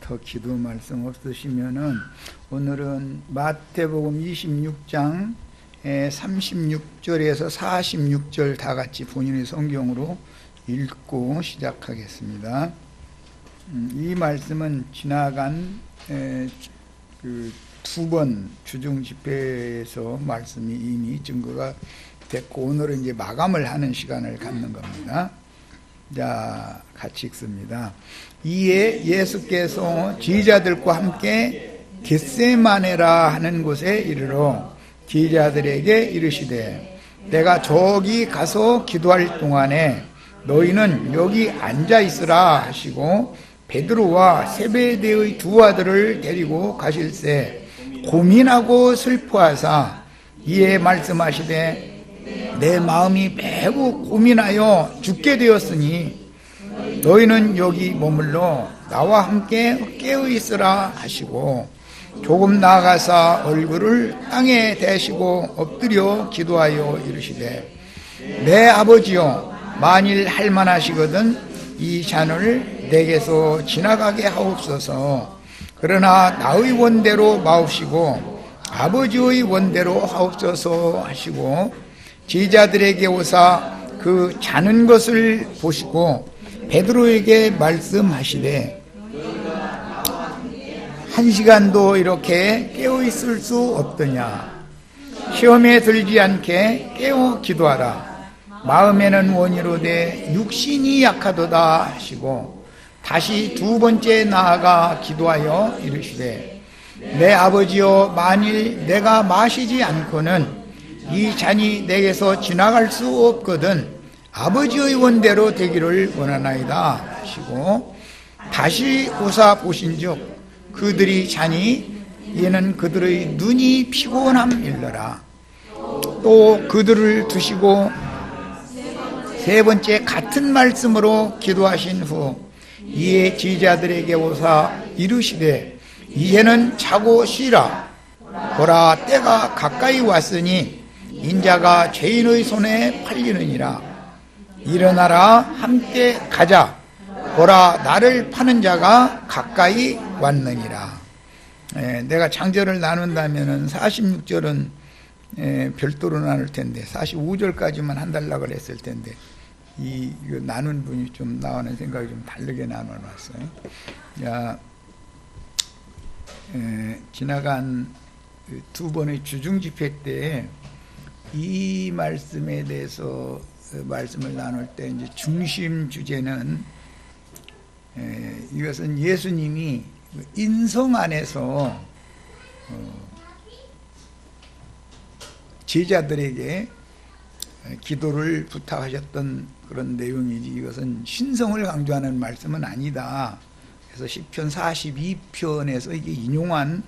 더 기도 말씀 없으시면은 오늘은 마태복음 26장 36절에서 46절 다 같이 본인의 성경으로 읽고 시작하겠습니다. 이 말씀은 지나간 그 두 번 주중 집회에서 말씀이 이미 증거가 됐고, 오늘은 이제 마감을 하는 시간을 갖는 겁니다. 자, 같이 읽습니다. 이에 예수께서 지휘자들과 함께 겟세마네라 하는 곳에 이르러 지휘자들에게 이르시되, 내가 저기 가서 기도할 동안에 너희는 여기 앉아 있으라 하시고, 베드로와 세베대의 두 아들을 데리고 가실새 고민하고 슬퍼하사 이에 말씀하시되, 내 마음이 매우 고민하여 죽게 되었으니 너희는 여기 머물러 나와 함께 깨어 있으라 하시고, 조금 나아가사 얼굴을 땅에 대시고 엎드려 기도하여 이르시되, 내 아버지여, 만일 할만하시거든 이 잔을 내게서 지나가게 하옵소서. 그러나 나의 원대로 마옵시고 아버지의 원대로 하옵소서 하시고, 지휘자들에게 오사 그 자는 것을 보시고 베드로에게 말씀하시되, 한 시간도 이렇게 깨어 있을 수 없더냐. 시험에 들지 않게 깨어 기도하라. 마음에는 원이로되 육신이 약하도다 하시고, 다시 두 번째 나아가 기도하여 이르시되, 내 아버지여, 만일 내가 마시지 않고는 이 잔이 내게서 지나갈 수 없거든 아버지의 원대로 되기를 원하나이다 하시고, 다시 오사 보신즉 그들이 자니 이는 그들의 눈이 피곤함일러라. 또 그들을 두시고 세 번째 같은 말씀으로 기도하신 후 이에 지휘자들에게 오사 이르시되, 이제는 자고 쉬라. 보라, 때가 가까이 왔으니 인자가 죄인의 손에 팔리느니라. 일어나라, 함께 가자. 보라, 나를 파는 자가 가까이 왔느니라. 내가 장절을 나눈다면 46절은 별도로 나눌 텐데 45절까지만 한달라고 했을 텐데, 이거 나눈 분이 좀 나오는 생각이 좀 다르게 나눠놨어요. 자, 지나간 두 번의 주중 집회 때 이 말씀에 대해서 말씀을 나눌 때 이제 중심 주제는, 이것은 예수님이 인성 안에서 제자들에게 기도를 부탁하셨던 그런 내용이지, 이것은 신성을 강조하는 말씀은 아니다. 그래서 시편 42편에서 이게 인용한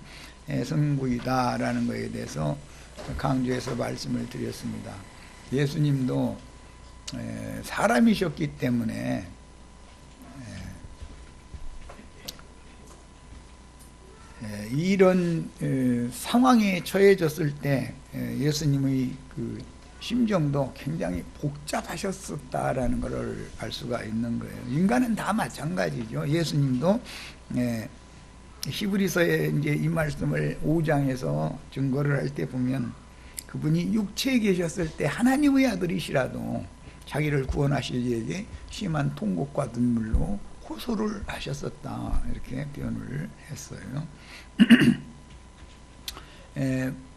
성구이다라는 것에 대해서 강조해서 말씀을 드렸습니다. 예수님도 사람이셨기 때문에 이런 상황에 처해졌을 때 예수님의 그 심정도 굉장히 복잡하셨었다라는 것을 알 수가 있는 거예요. 인간은 다 마찬가지죠. 예수님도 히브리서에 이제 이 말씀을 5장에서 증거를 할 때 보면, 그분이 육체에 계셨을 때 하나님의 아들이시라도 자기를 구원하실 이에게 심한 통곡과 눈물로 호소를 하셨었다, 이렇게 표현을 했어요.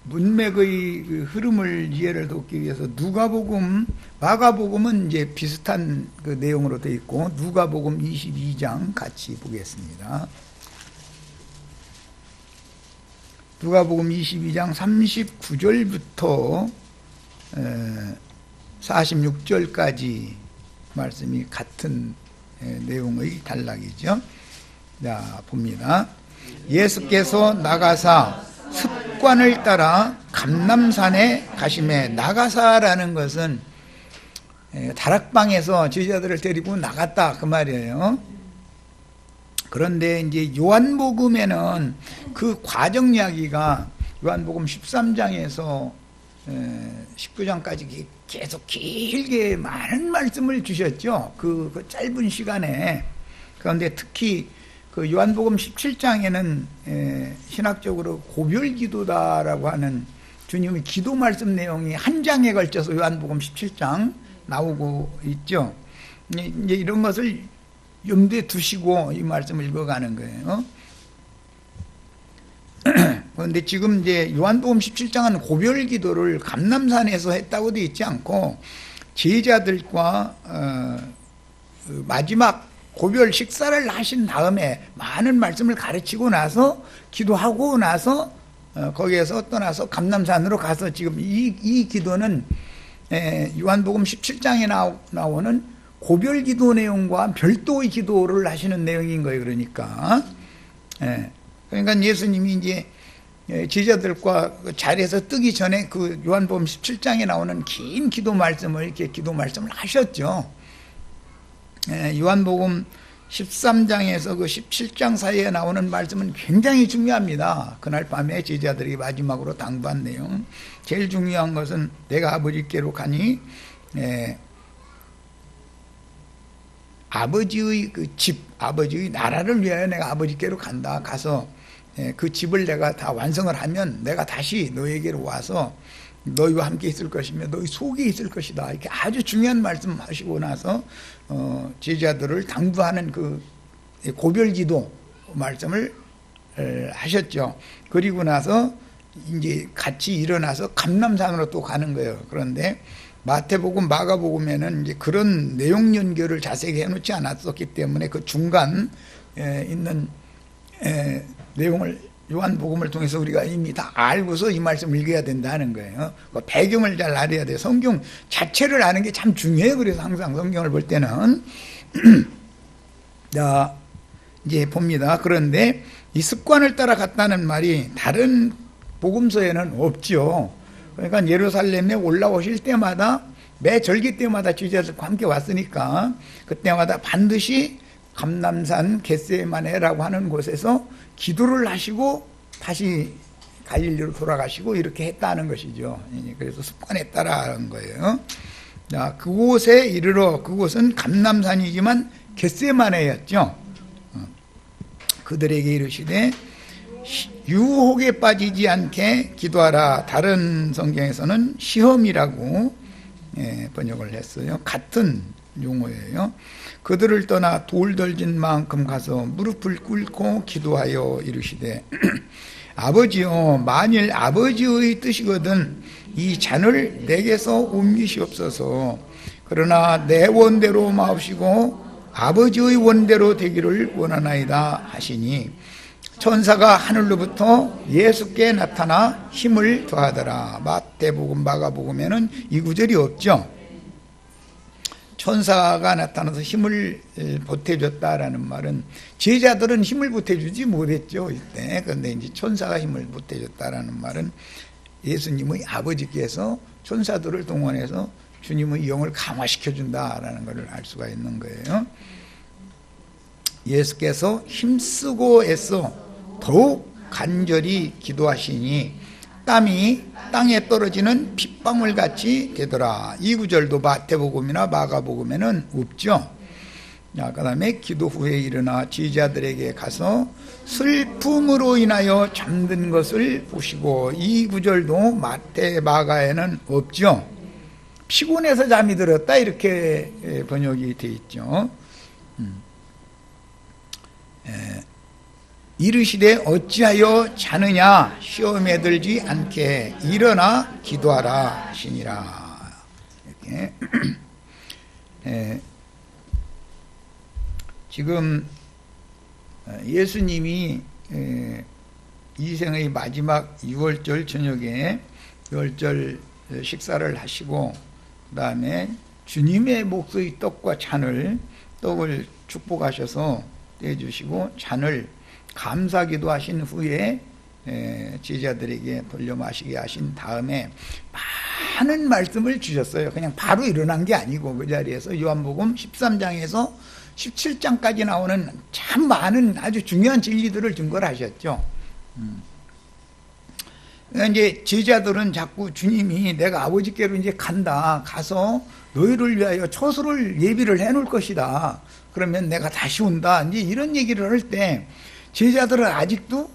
문맥의 그 흐름을 이해를 돕기 위해서 누가복음, 마가복음은 이제 비슷한 그 내용으로 되어 있고, 누가복음 22장 같이 보겠습니다. 누가복음 22장 39절부터 46절까지 말씀이 같은 내용의 단락이죠. 자, 봅니다. 예수께서 나가사 습관을 따라 감람산에 가심에, 나가사라는 것은 다락방에서 제자들을 데리고 나갔다, 그 말이에요. 그런데 이제 요한복음에는 그 과정 이야기가 요한복음 13장에서 19장까지 계속 길게 많은 말씀을 주셨죠. 그 짧은 시간에. 그런데 특히 그 요한복음 17장에는 신학적으로 고별기도다라고 하는 주님의 기도 말씀 내용이 한 장에 걸쳐서 요한복음 17장 나오고 있죠. 이제 이런 것을 염두에 두시고 이 말씀을 읽어가는 거예요. 그런데 지금 이제 요한복음 17장은 고별기도를 감람산에서 했다고 되어 있지 않고 제자들과 마지막 고별 식사를 하신 다음에 많은 말씀을 가르치고 나서 기도하고 나서 거기에서 떠나서 감람산으로 가서 지금 이 기도는 요한복음 17장에 나오는 고별 기도 내용과 별도의 기도를 하시는 내용인 거예요. 그러니까 예수님이 이제 제자들과 자리에서 뜨기 전에 그 요한복음 17장에 나오는 긴 기도 말씀을 이렇게 기도 말씀을 하셨죠. 요한복음 13장에서 그 17장 사이에 나오는 말씀은 굉장히 중요합니다. 그날 밤에 제자들이 마지막으로 당부한 내용. 제일 중요한 것은 내가 아버지께로 가니 아버지의 그 집, 아버지의 나라를 위하여 내가 아버지께로 간다. 가서 그 집을 내가 다 완성을 하면 내가 다시 너에게로 와서 너희와 함께 있을 것이며 너희 속에 있을 것이다. 이렇게 아주 중요한 말씀 하시고 나서 제자들을 당부하는 그 고별기도 말씀을 하셨죠. 그리고 나서 이제 같이 일어나서 감람산으로 또 가는 거예요. 그런데 마태복음, 마가복음에는 이제 그런 내용 연결을 자세히 해놓지 않았었기 때문에 그 중간 있는 내용을 요한복음을 통해서 우리가 이미 다 알고서 이 말씀을 읽어야 된다는 거예요. 그 배경을 잘 알아야 돼요. 성경 자체를 아는 게 참 중요해요. 그래서 항상 성경을 볼 때는 자 이제 봅니다. 그런데 이 습관을 따라 갔다는 말이 다른 복음서에는 없죠. 그러니까 예루살렘에 올라오실 때마다 매 절기 때마다 제자들과 함께 왔으니까 그때마다 반드시 감람산 겟세마네라고 하는 곳에서 기도를 하시고 다시 갈릴리로 돌아가시고 이렇게 했다는 것이죠. 그래서 습관에 따라 한 거예요. 자, 그곳에 이르러 그곳은 감람산이지만 겟세마네였죠. 그들에게 이르시되 유혹에 빠지지 않게 기도하라. 다른 성경에서는 시험이라고 번역을 했어요. 같은 용어예요. 그들을 떠나 돌 덜진 만큼 가서 무릎을 꿇고 기도하여 이르시되 아버지여 만일 아버지의 뜻이거든 이 잔을 내게서 옮기시옵소서. 그러나 내 원대로 마옵시고 아버지의 원대로 되기를 원하나이다 하시니 천사가 하늘로부터 예수께 나타나 힘을 더하더라. 마태복음, 마가복음에는 이 구절이 없죠. 천사가 나타나서 힘을 보태줬다라는 말은 제자들은 힘을 보태주지 못했죠 이때. 그런데 이제 천사가 힘을 보태줬다라는 말은 예수님의 아버지께서 천사들을 동원해서 주님의 영을 강화시켜 준다라는 것을 알 수가 있는 거예요. 예수께서 힘쓰고 애써 더욱 간절히 기도하시니 땀이 땅에 떨어지는 핏방울같이 되더라. 이 구절도 마태복음이나 마가복음에는 없죠. 자, 그 다음에 기도 후에 일어나 제자들에게 가서 슬픔으로 인하여 잠든 것을 보시고, 이 구절도 마태, 마가에는 없죠. 피곤해서 잠이 들었다 이렇게 번역이 되어 있죠. 이르시되 어찌하여 자느냐 시험에 들지 않게 일어나 기도하라 하시니라. 이렇게 지금 예수님이 이 생의 마지막 6월절 저녁에 6월절 식사를 하시고 그 다음에 주님의 몫의 떡과 잔을 떡을 축복하셔서 떼주시고 잔을 감사기도 하신 후에 제자들에게 돌려 마시게 하신 다음에 많은 말씀을 주셨어요. 그냥 바로 일어난 게 아니고 그 자리에서 요한복음 13장에서 17장까지 나오는 참 많은 아주 중요한 진리들을 증거를 하셨죠. 이제 제자들은 자꾸 주님이 내가 아버지께로 이제 간다. 가서 너희를 위하여 초소를 예비를 해 놓을 것이다. 그러면 내가 다시 온다. 이제 이런 얘기를 할 때 제자들은 아직도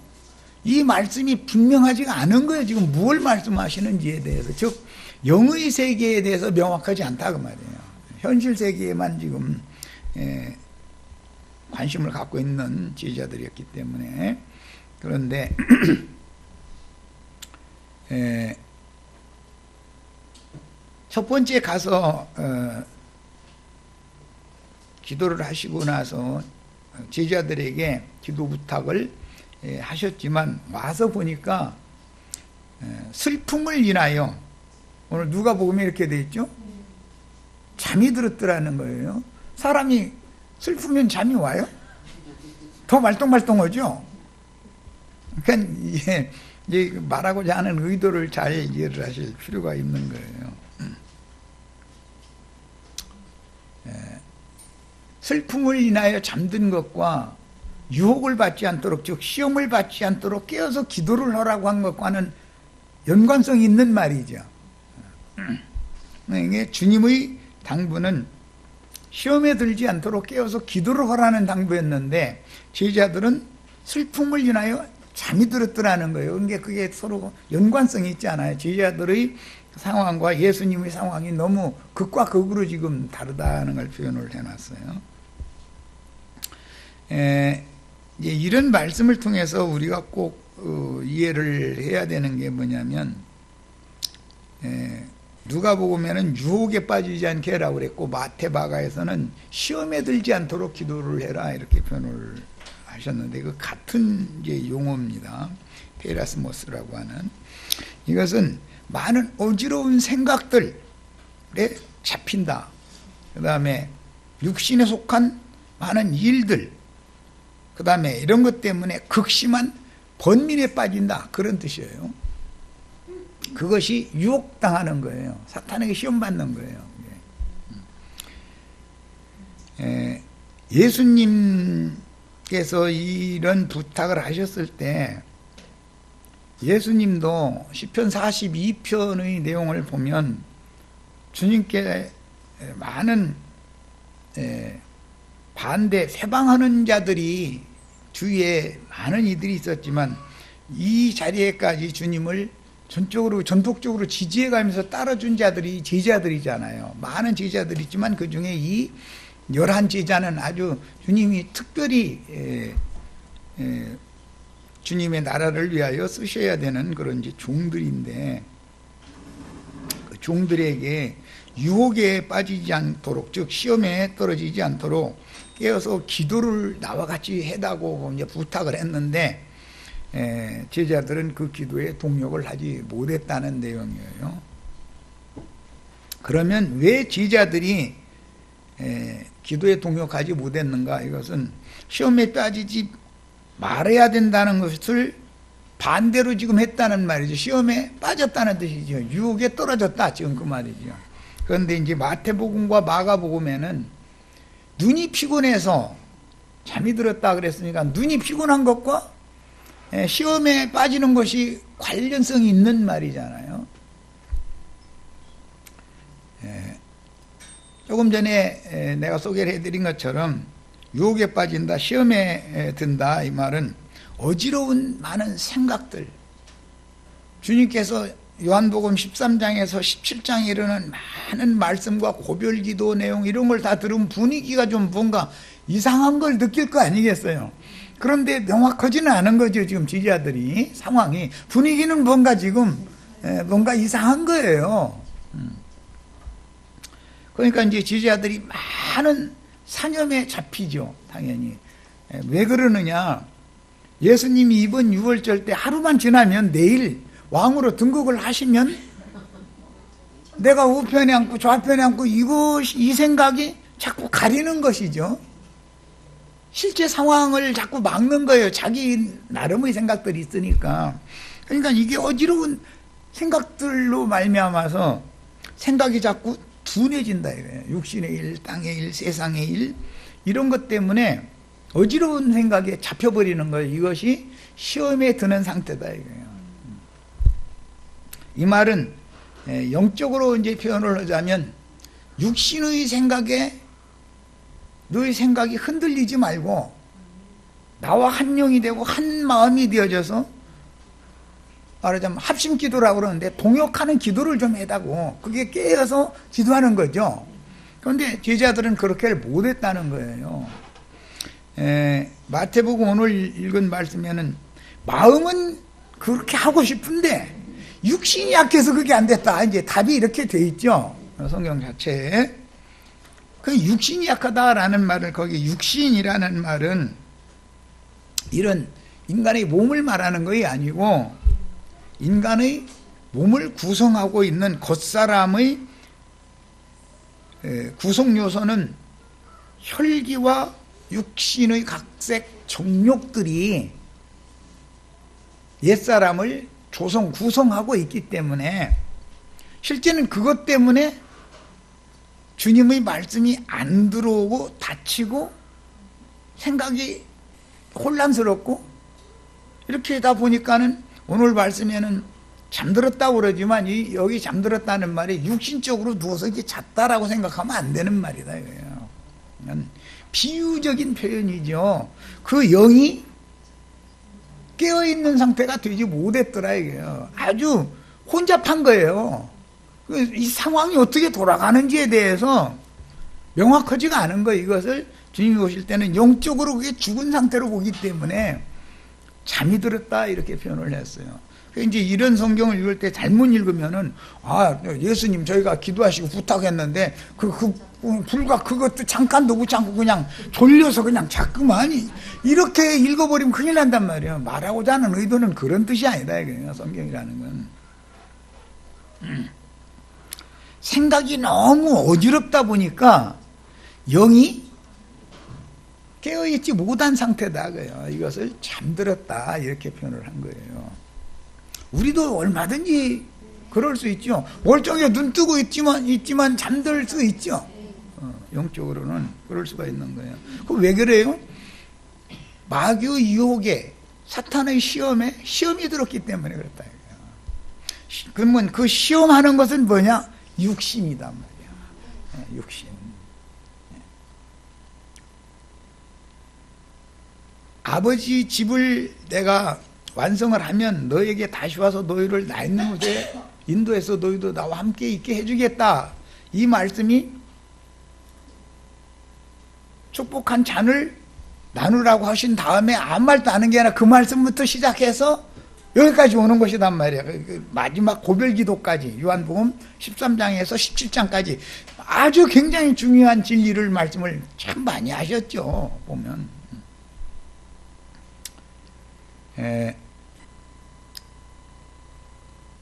이 말씀이 분명하지가 않은 거예요. 지금 무엇을 말씀하시는지에 대해서. 즉, 영의 세계에 대해서 명확하지 않다. 그 말이에요. 현실 세계에만 지금 관심을 갖고 있는 제자들이었기 때문에. 그런데 첫 번째 가서 기도를 하시고 나서 제자들에게 기도 부탁을 하셨지만 와서 보니까 슬픔을 인하여, 오늘 누가복음에 이렇게 돼 있죠? 잠이 들었더라는 거예요. 사람이 슬프면 잠이 와요? 더 말똥말똥하죠? 그러니까 이게 말하고자 하는 의도를 잘 이해를 하실 필요가 있는 거예요. 슬픔을 인하여 잠든 것과 유혹을 받지 않도록, 즉 시험을 받지 않도록 깨어서 기도를 하라고 한 것과는 연관성이 있는 말이죠. 이게 주님의 당부는 시험에 들지 않도록 깨어서 기도를 하라는 당부였는데 제자들은 슬픔을 인하여 잠이 들었더라는 거예요. 그러니까 그게 서로 연관성이 있잖아요. 제자들의 상황과 예수님의 상황이 너무 극과 극으로 지금 다르다는 걸 표현을 해놨어요. 이제 이런 말씀을 통해서 우리가 꼭 이해를 해야 되는 게 뭐냐면, 누가복음에는 유혹에 빠지지 않게 해라고 그랬고 마태바가에서는 시험에 들지 않도록 기도를 해라 이렇게 표현을 하셨는데, 그 같은 이제 용어입니다. 페라스모스라고 하는. 이것은 많은 어지러운 생각들에 잡힌다. 그 다음에 육신에 속한 많은 일들, 그 다음에 이런 것 때문에 극심한 번민에 빠진다. 그런 뜻이에요. 그것이 유혹당하는 거예요. 사탄에게 시험받는 거예요. 예수님께서 이런 부탁을 하셨을 때 예수님도 시편 42편의 내용을 보면 주님께 많은 반대, 회방하는 자들이 주위에 많은 이들이 있었지만 이 자리에까지 주님을 전폭적으로 지지해가면서 따라준 자들이 제자들이잖아요. 많은 제자들이 있지만 그 중에 이 11제자는 아주 주님이 특별히 주님의 나라를 위하여 쓰셔야 되는 그런 이제 종들인데, 그 종들에게 유혹에 빠지지 않도록, 즉 시험에 떨어지지 않도록 깨어서 기도를 나와 같이 해다고 이제 부탁을 했는데 제자들은 그 기도에 동력을 하지 못했다는 내용이에요. 그러면 왜 제자들이 기도에 동력하지 못했는가? 이것은 시험에 빠지지 말아야 된다는 것을 반대로 지금 했다는 말이죠. 시험에 빠졌다는 뜻이죠. 유혹에 떨어졌다, 지금 그 말이죠. 그런데 이제 마태복음과 마가복음에는 눈이 피곤해서 잠이 들었다 그랬으니까 눈이 피곤한 것과 시험에 빠지는 것이 관련성이 있는 말이잖아요. 조금 전에 내가 소개를 해드린 것처럼 유혹에 빠진다, 시험에 든다, 이 말은 어지러운 많은 생각들, 주님께서 요한복음 13장에서 17장에 이르는 많은 말씀과 고별기도 내용 이런 걸 다 들으면 분위기가 좀 뭔가 이상한 걸 느낄 거 아니겠어요? 그런데 명확하지는 않은 거죠. 지금 제자들이 상황이, 분위기는 뭔가 지금 뭔가 이상한 거예요. 그러니까 이제 제자들이 많은 사념에 잡히죠. 당연히. 왜 그러느냐, 예수님이 이번 유월절 때 하루만 지나면 내일 왕으로 등극을 하시면 내가 우편에 앉고 좌편에 앉고 이 생각이 자꾸 가리는 것이죠. 실제 상황을 자꾸 막는 거예요. 자기 나름의 생각들이 있으니까. 그러니까 이게 어지러운 생각들로 말미암아서 생각이 자꾸 둔해진다 이거예요. 육신의 일, 땅의 일, 세상의 일, 이런 것 때문에 어지러운 생각에 잡혀버리는 거예요. 이것이 시험에 드는 상태다 이거예요. 이 말은 영적으로 이제 표현을 하자면 육신의 생각에 너의 생각이 흔들리지 말고 나와 한 영이 되고 한 마음이 되어져서 말하자면 합심 기도라고 그러는데 동역하는 기도를 좀 해다고 그게 깨어서 기도하는 거죠. 그런데 제자들은 그렇게 못했다는 거예요. 마태복음 오늘 읽은 말씀에는 마음은 그렇게 하고 싶은데 육신이 약해서 그게 안 됐다. 이제 답이 이렇게 돼 있죠. 성경 자체에. 그 육신이 약하다라는 말을 거기 육신이라는 말은 이런 인간의 몸을 말하는 것이 아니고 인간의 몸을 구성하고 있는 겉사람의 구성 요소는 혈기와 육신의 각색 정욕들이 옛사람을 구성하고 있기 때문에 실제는 그것 때문에 주님의 말씀이 안 들어오고 다치고 생각이 혼란스럽고 이렇게 하다 보니까는 오늘 말씀에는 잠들었다고 그러지만 여기 잠들었다는 말이 육신적으로 누워서 이렇게 잤다라고 생각하면 안 되는 말이다 이거예요. 비유적인 표현이죠. 그 영이 깨어있는 상태가 되지 못했더라 이거예요. 아주 혼잡한 거예요. 이 상황이 어떻게 돌아가는지에 대해서 명확하지가 않은 거예요. 이것을 주님이 오실 때는 영적으로 그게 죽은 상태로 보기 때문에 잠이 들었다 이렇게 표현을 했어요. 이제 이런 성경을 읽을 때 잘못 읽으면은 예수님 저희가 기도하시고 부탁했는데 불과 그것도 잠깐도 못 참고 그냥 졸려서 그냥 자꾸만 이렇게 읽어버리면 큰일 난단 말이에요. 말하고자 하는 의도는 그런 뜻이 아니다 이거예요. 성경이라는 건 생각이 너무 어지럽다 보니까 영이 깨어있지 못한 상태다 그래요. 이것을 잠들었다 이렇게 표현을 한 거예요. 우리도 얼마든지 그럴 수 있죠. 멀쩡하게 눈 뜨고 있지만 잠들 수 있죠. 영적으로는 그럴 수가 있는 거예요. 그럼 왜 그래요? 마귀의 유혹에 사탄의 시험이 들었기 때문에 그렇다. 그러면 그 시험하는 것은 뭐냐? 육신이단 말이야. 육신. 아버지 집을 내가 완성을 하면 너에게 다시 와서 너희를 나 있는 곳에 인도해서 너희도 나와 함께 있게 해주겠다. 이 말씀이 축복한 잔을 나누라고 하신 다음에 아무 말도 안 하는 게 아니라 그 말씀부터 시작해서 여기까지 오는 것이단 말이야. 마지막 고별 기도까지 요한복음 13장에서 17장까지 아주 굉장히 중요한 진리를 말씀을 참 많이 하셨죠. 보면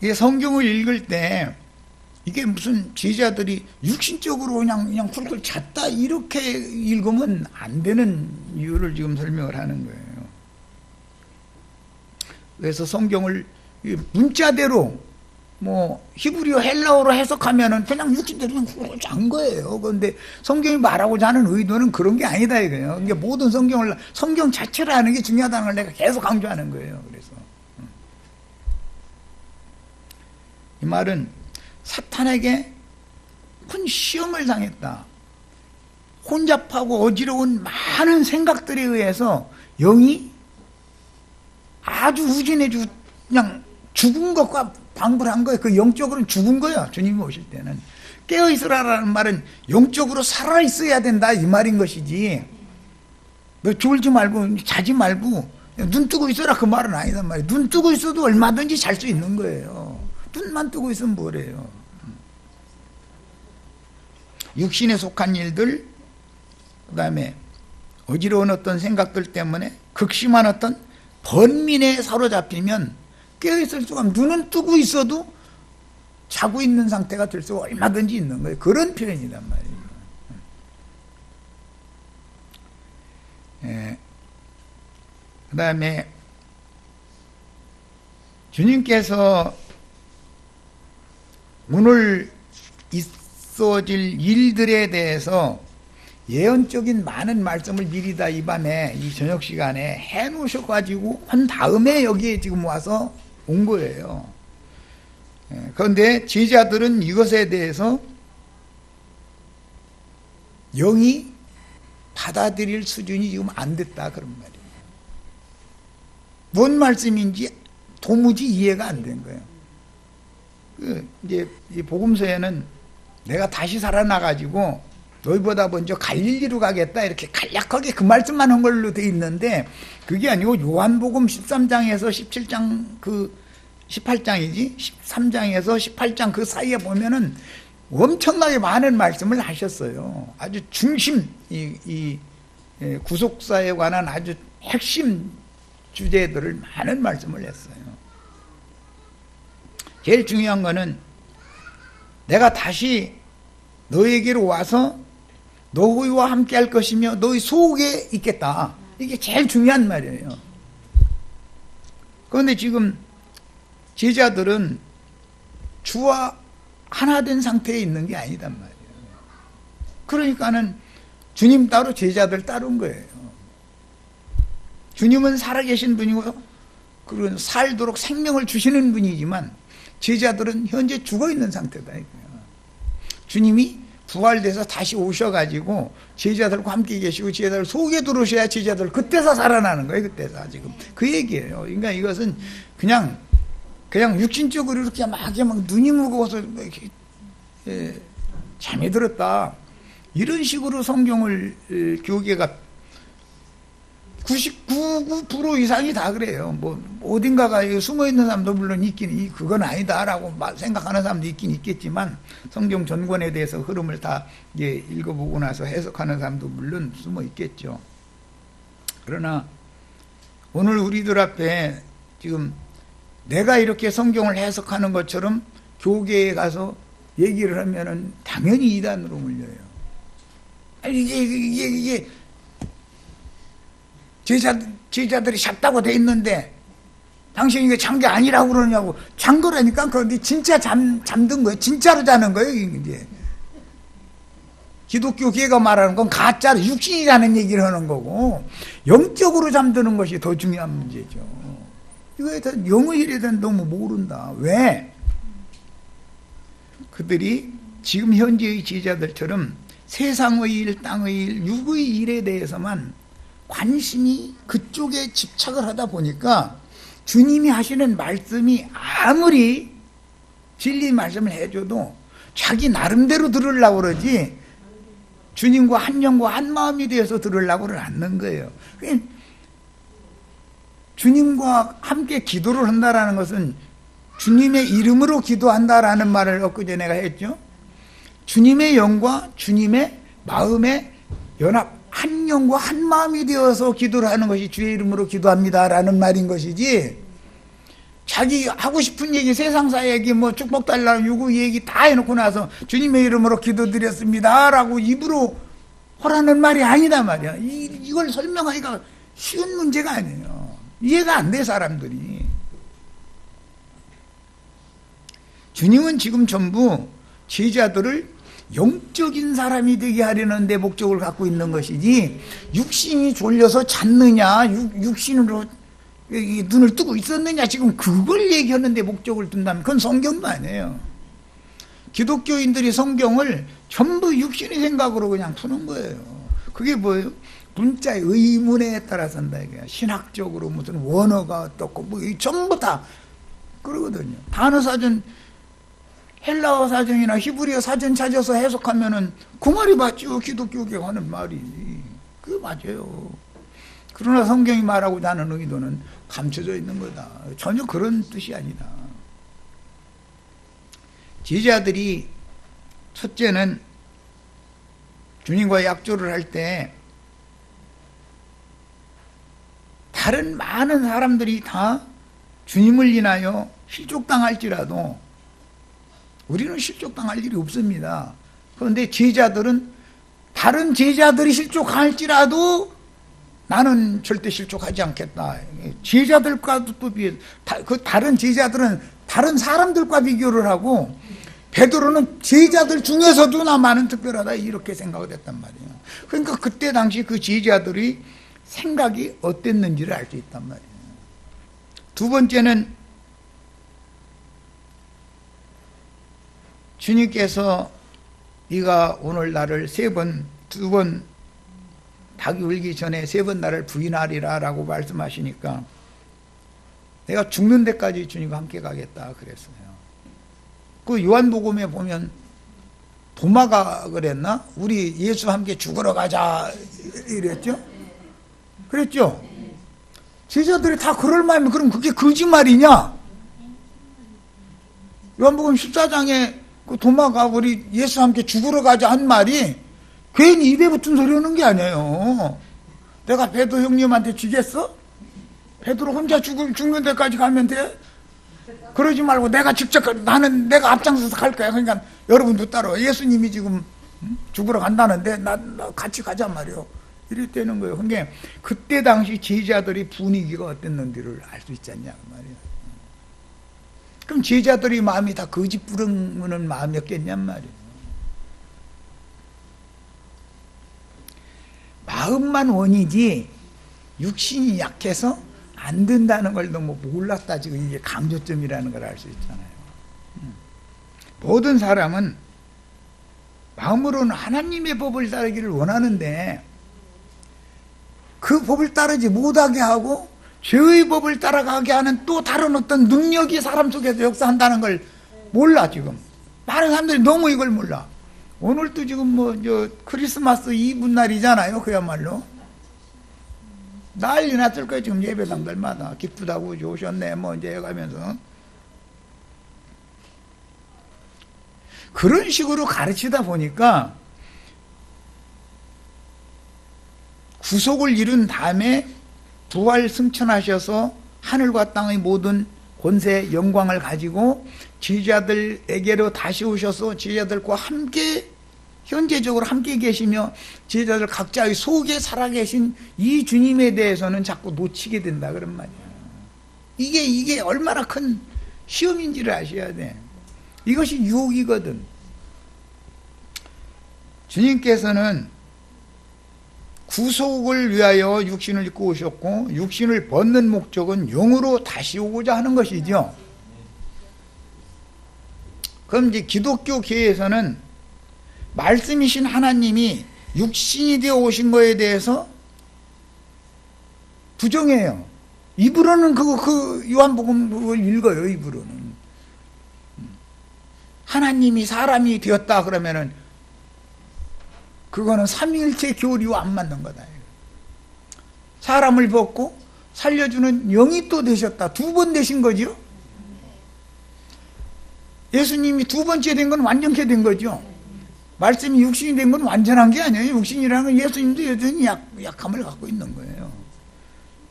이 성경을 읽을 때 이게 무슨 제자들이 육신적으로 그냥 쿨쿨 잤다 이렇게 읽으면 안 되는 이유를 지금 설명을 하는 거예요. 그래서 성경을 문자대로 히브리어 헬라어로 해석하면은 그냥 육신대로 그냥 쿨쿨 잔 거예요. 그런데 성경이 말하고자 하는 의도는 그런 게 아니다 이거예요. 그러니까 모든 성경 자체를 아는 게 중요하다는 걸 내가 계속 강조하는 거예요. 그래서 이 말은 사탄에게 큰 시험을 당했다. 혼잡하고 어지러운 많은 생각들에 의해서 영이 아주 우진해지고 그냥 죽은 것과 방불한 거예요. 그 영적으로는 죽은 거예요. 주님이 오실 때는. 깨어있으라라는 말은 영적으로 살아있어야 된다 이 말인 것이지 너 졸지 말고 자지 말고 눈 뜨고 있어라 그 말은 아니단 말이에요. 눈 뜨고 있어도 얼마든지 잘 수 있는 거예요. 눈만 뜨고 있으면 뭐래요. 육신에 속한 일들, 그 다음에 어지러운 어떤 생각들 때문에 극심한 어떤 번민에 사로잡히면 깨어있을 수가 눈은 뜨고 있어도 자고 있는 상태가 될 수가 얼마든지 있는 거예요. 그런 표현이란 말이에요. 그 다음에 주님께서 오늘 있어질 일들에 대해서 예언적인 많은 말씀을 미리 다 이 밤에 이 저녁 시간에 해놓으셔가지고 한 다음에 여기에 지금 와서 온 거예요. 그런데 제자들은 이것에 대해서 영이 받아들일 수준이 지금 안 됐다 그런 말이에요. 뭔 말씀인지 도무지 이해가 안 된 거예요. 이제 이 복음서에는 내가 다시 살아나가지고 너희보다 먼저 갈릴리로 가겠다 이렇게 간략하게 그 말씀만 한 걸로 돼 있는데, 그게 아니고 요한복음 13장에서 17장 18장이지 13장에서 18장 그 사이에 보면은 엄청나게 많은 말씀을 하셨어요. 아주 중심 이 구속사에 관한 아주 핵심 주제들을 많은 말씀을 했어요. 제일 중요한 거는 내가 다시 너에게로 와서 너희와 함께 할 것이며 너희 속에 있겠다. 이게 제일 중요한 말이에요. 그런데 지금 제자들은 주와 하나 된 상태에 있는 게 아니단 말이에요. 그러니까는 주님 따로 제자들 따른 거예요. 주님은 살아계신 분이고 그런 살도록 생명을 주시는 분이지만 제자들은 현재 죽어있는 상태다 이거예요. 주님이 부활돼서 다시 오셔가지고 제자들과 함께 계시고 제자들 속에 들어오셔야 제자들 그때서 살아나는 거예요. 그때서 지금 그 얘기예요. 그러니까 이것은 그냥 육신적으로 이렇게 막 눈이 무거워서 이렇게 잠이 들었다 이런 식으로 성경을 교계가 99% 이상이 다 그래요. 뭐 어딘가가 숨어 있는 사람도 물론 있긴, 그건 아니다라고 생각하는 사람도 있긴 있겠지만 성경 전권에 대해서 흐름을 다 읽어보고 나서 해석하는 사람도 물론 숨어 있겠죠. 그러나 오늘 우리들 앞에 지금 내가 이렇게 성경을 해석하는 것처럼 교계에 가서 얘기를 하면은 당연히 이단으로 물려요. 이게 제자들이 잤다고 돼 있는데 당신이 이게 잔 게 아니라고 그러냐고. 잔 거라니까. 그런데 진짜 잠든 거예요. 진짜로 자는 거예요. 이제 기독교계가 말하는 건 가짜로 육신이라는 얘기를 하는 거고 영적으로 잠드는 것이 더 중요한 문제죠. 이거에 대한 영의 일에 대한 너무 모른다. 왜? 그들이 지금 현재의 제자들처럼 세상의 일, 땅의 일, 육의 일에 대해서만 관심이 그쪽에 집착을 하다 보니까 주님이 하시는 말씀이 아무리 진리 말씀을 해줘도 자기 나름대로 들으려고 그러지 주님과 한 영과 한 마음이 되어서 들으려고는 않는 거예요. 주님과 함께 기도를 한다라는 것은 주님의 이름으로 기도한다라는 말을 엊그제 내가 했죠. 주님의 영과 주님의 마음의 연합, 한 영과 한 마음이 되어서 기도를 하는 것이 주의 이름으로 기도합니다라는 말인 것이지, 자기 하고 싶은 얘기, 세상사 얘기, 뭐 축복 달라는 요구 얘기 다 해놓고 나서 주님의 이름으로 기도드렸습니다라고 입으로 하라는 말이 아니다 말이야. 이걸 설명하기가 쉬운 문제가 아니에요. 이해가 안 돼 사람들이. 주님은 지금 전부 제자들을 영적인 사람이 되게 하려는 데 목적을 갖고 있는 것이지 육신이 졸려서 잤느냐 육신으로 눈을 뜨고 있었느냐 지금 그걸 얘기하는데 목적을 둔다면 그건 성경도 아니에요. 기독교인들이 성경을 전부 육신의 생각으로 그냥 푸는 거예요. 그게 뭐예요? 문자의 의문에 따라 산다 이거야. 신학적으로 무슨 원어가 어떻고 뭐 전부 다 그러거든요. 단어사전 헬라어 사전이나 히브리어 사전 찾아서 해석하면은 그 말이 맞죠. 기독교계가 하는 말이. 그게 맞아요. 그러나 성경이 말하고자 하는 의도는 감춰져 있는 거다. 전혀 그런 뜻이 아니다. 제자들이 첫째는 주님과 약조를 할 때 다른 많은 사람들이 다 주님을 인하여 실족당할지라도 우리는 실족당할 일이 없습니다. 그런데 제자들은 다른 제자들이 실족할지라도 나는 절대 실족하지 않겠다. 제자들과도 또 비해 그 다른 제자들은 다른 사람들과 비교를 하고 베드로는 제자들 중에서도 나만은 특별하다 이렇게 생각을 했단 말이에요. 그러니까 그때 당시 그 제자들이 생각이 어땠는지를 알 수 있단 말이에요. 두 번째는 주님께서 네가 오늘 나를 두 번 닭이 울기 전에 3번 나를 부인하리라 라고 말씀하시니까 내가 죽는 데까지 주님과 함께 가겠다 그랬어요. 그 요한복음에 보면 도마가 그랬나? 우리 예수와 함께 죽으러 가자 이랬죠? 그랬죠? 제자들이 다 그럴 마음이면 그럼 그게 거짓말이냐? 요한복음 14장에 그 도마가 우리 예수와 함께 죽으러 가자 한 말이 괜히 입에 붙은 소리 하는 게 아니에요. 내가 베드로 형님한테 지겠어? 베드로 혼자 죽는 데까지 가면 돼? 그러지 말고 내가 직접 내가 앞장서서 갈 거야. 그러니까 여러분도 따라와. 예수님이 지금 죽으러 간다는데 나 같이 가자 말이요. 이랬다는 거예요. 그러니까 그때 당시 제자들이 분위기가 어땠는지를 알 수 있지 않냐 그 말이야. 그럼 제자들이 마음이 다 거짓 부르는 마음이었겠냔 말이에요. 마음만 원이지 육신이 약해서 안 된다는 걸 너무 몰랐다. 지금 이게 강조점이라는 걸 알 수 있잖아요. 모든 사람은 마음으로는 하나님의 법을 따르기를 원하는데 그 법을 따르지 못하게 하고 죄의 법을 따라가게 하는 또 다른 어떤 능력이 사람 속에서 역사한다는 걸 몰라. 지금 많은 사람들이 너무 이걸 몰라. 오늘도 지금 크리스마스 이브 날이잖아요. 그야말로 난리 났을 거예요. 지금 예배당들마다 기쁘다고 오셨네 이제 해가면서 그런 식으로 가르치다 보니까 구속을 이룬 다음에 부활 승천하셔서 하늘과 땅의 모든 권세 영광을 가지고 제자들에게로 다시 오셔서 제자들과 함께 현재적으로 함께 계시며 제자들 각자의 속에 살아계신 이 주님에 대해서는 자꾸 놓치게 된다 그런 말이야. 이게 얼마나 큰 시험인지를 아셔야 돼. 이것이 유혹이거든. 주님께서는 구속을 위하여 육신을 입고 오셨고 육신을 벗는 목적은 영으로 다시 오고자 하는 것이죠. 그럼 이제 기독교계에서는 말씀이신 하나님이 육신이 되어 오신 거에 대해서 부정해요. 입으로는 그 요한복음 그걸 읽어요. 입으로는 하나님이 사람이 되었다 그러면은 그거는 삼위일체 교리와 안 맞는 거다. 사람을 벗고 살려주는 영이 또 되셨다. 2번 되신 거죠. 예수님이 2번째 된 건 완전케 된 거죠. 말씀이 육신이 된 건 완전한 게 아니에요. 육신이라는 건 예수님도 여전히 약함을 갖고 있는 거예요.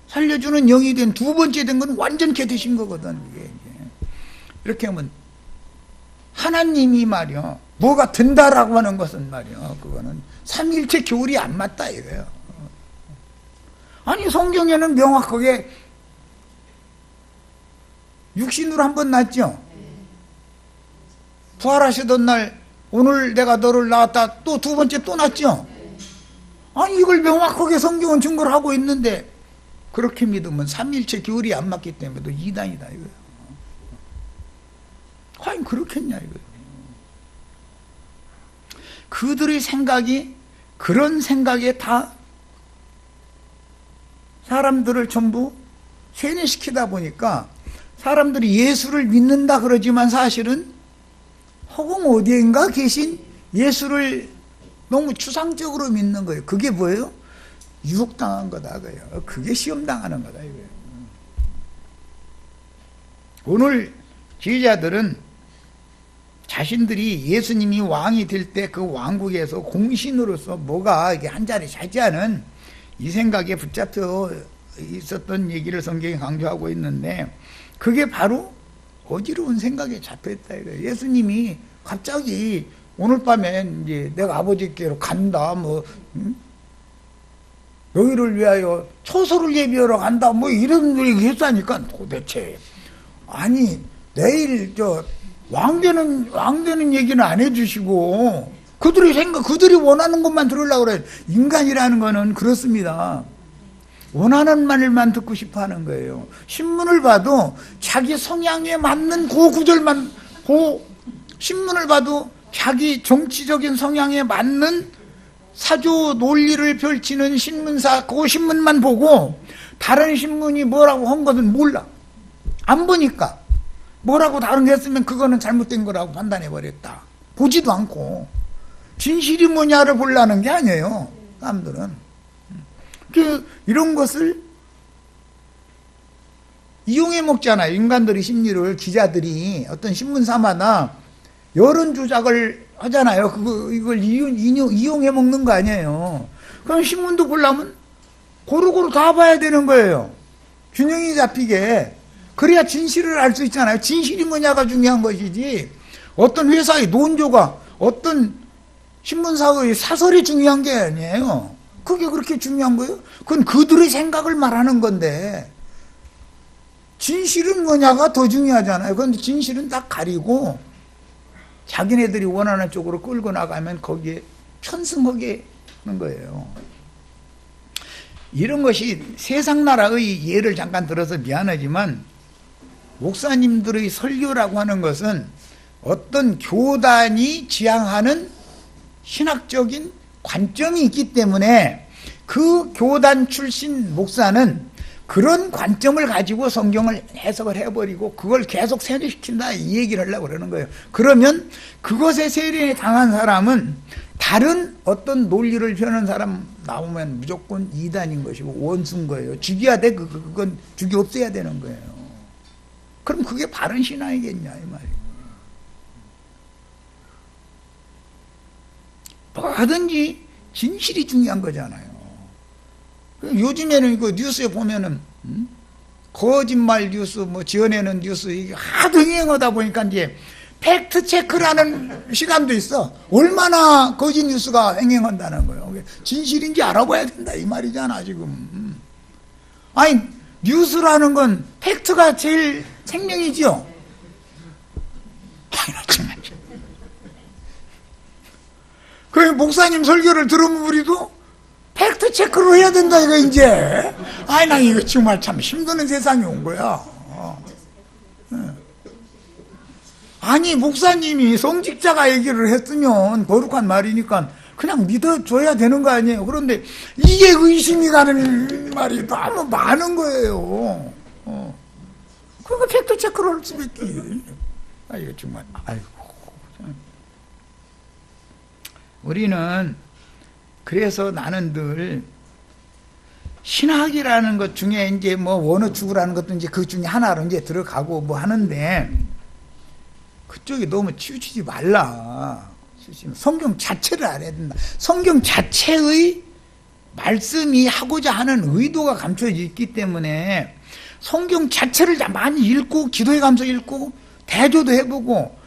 살려주는 영이 된 2번째 된 건 완전케 되신 거거든. 이게. 이렇게 하면 하나님이 말이요 뭐가 된다라고 하는 것은 말이요 그거는 삼위일체 교리 안 맞다 이거예요. 아니 성경에는 명확하게 육신으로 한 번 났죠. 부활하시던 날 오늘 내가 너를 낳았다 또 2번째 또 났죠. 아니 이걸 명확하게 성경은 증거를 하고 있는데 그렇게 믿으면 삼위일체 교리 안 맞기 때문에 또 이단이다 이거예요. 과연 그렇겠냐 이거예요. 그들의 생각이 그런 생각에 다 사람들을 전부 세뇌시키다 보니까 사람들이 예수를 믿는다 그러지만 사실은 허공 어디인가 계신 예수를 너무 추상적으로 믿는 거예요. 그게 뭐예요? 유혹당한 거다 그래요. 그게 시험당하는 거다 이거예요. 오늘 제자들은 자신들이 예수님이 왕이 될 때 그 왕국에서 공신으로서 뭐가 이게 한 자리 차지하는 이 생각에 붙잡혀 있었던 얘기를 성경이 강조하고 있는데 그게 바로 어지러운 생각에 잡혀있다 이거예요. 예수님이 갑자기 오늘 밤에 이제 내가 아버지께로 간다 너희를 위하여 초소를 예비하러 간다 이런 얘기 했다니까 도대체 아니 내일 왕되는 얘기는 안 해주시고 그들이 원하는 것만 들으려고 그래. 인간이라는 거는 그렇습니다. 원하는 말만 듣고 싶어 하는 거예요. 신문을 봐도 자기 성향에 맞는 그 구절만 신문을 봐도 자기 정치적인 성향에 맞는 사조 논리를 펼치는 신문사 그 신문만 보고 다른 신문이 뭐라고 한 것은 몰라. 안 보니까 뭐라고 다른 게 했으면 그거는 잘못된 거라고 판단해버렸다. 보지도 않고 진실이 뭐냐를 보려는 게 아니에요. 사람들은 이런 것을 이용해 먹잖아요. 인간들의 심리를 기자들이 어떤 신문사마다 여론 조작을 하잖아요. 이걸 이용해 먹는 거 아니에요. 그럼 신문도 보려면 고루고루 다 봐야 되는 거예요. 균형이 잡히게. 그래야 진실을 알 수 있잖아요. 진실이 뭐냐가 중요한 것이지 어떤 회사의 논조가 어떤 신문사의 사설이 중요한 게 아니에요. 그게 그렇게 중요한 거예요? 그건 그들의 생각을 말하는 건데 진실은 뭐냐가 더 중요하잖아요. 그런데 진실은 다 가리고 자기네들이 원하는 쪽으로 끌고 나가면 거기에 편승하게 하는 거예요. 이런 것이 세상 나라의 예를 잠깐 들어서 미안하지만 목사님들의 설교라고 하는 것은 어떤 교단이 지향하는 신학적인 관점이 있기 때문에 그 교단 출신 목사는 그런 관점을 가지고 성경을 해석을 해버리고 그걸 계속 세뇌시킨다 이 얘기를 하려고 그러는 거예요. 그러면 그것에 세뇌에 당한 사람은 다른 어떤 논리를 펴는 사람 나오면 무조건 이단인 것이고 원수인 거예요. 죽여야 돼. 그건 죽여 없애야 되는 거예요. 그럼 그게 바른 신앙이겠냐 이 말이에요. 뭐든지 진실이 중요한 거잖아요. 요즘에는 그 뉴스에 보면은 거짓말 뉴스 뭐 지어내는 뉴스 이게 하도 유행하다 보니까 이제 팩트 체크라는 시간도 있어. 얼마나 거짓 뉴스가 행행한다는 거예요. 진실인지 알아봐야 된다 이 말이잖아 지금. 아니 뉴스라는 건 팩트가 제일 생명이지요. 그 목사님 설교를 들으면 우리도 팩트 체크를 해야 된다 이거 이제. 아이 나 이거 정말 참 힘드는 세상이 온 거야. 아니 목사님이 성직자가 얘기를 했으면 거룩한 말이니까 그냥 믿어줘야 되는 거 아니에요. 그런데 이게 의심이 가는 말이 너무 많은 거예요. 그러니까 팩트 체크를 할 수밖에. 아 이거 정말 아이고. 우리는 그래서 나는 늘 신학이라는 것 중에 이제 뭐 원어 추구라는 것도 이제 그 중에 하나로 이제 들어가고 뭐 하는데 그쪽에 너무 치우치지 말라. 성경 자체를 알아야 된다. 성경 자체의 말씀이 하고자 하는 의도가 감춰져 있기 때문에 성경 자체를 많이 읽고 기도해 가면서 읽고 대조도 해보고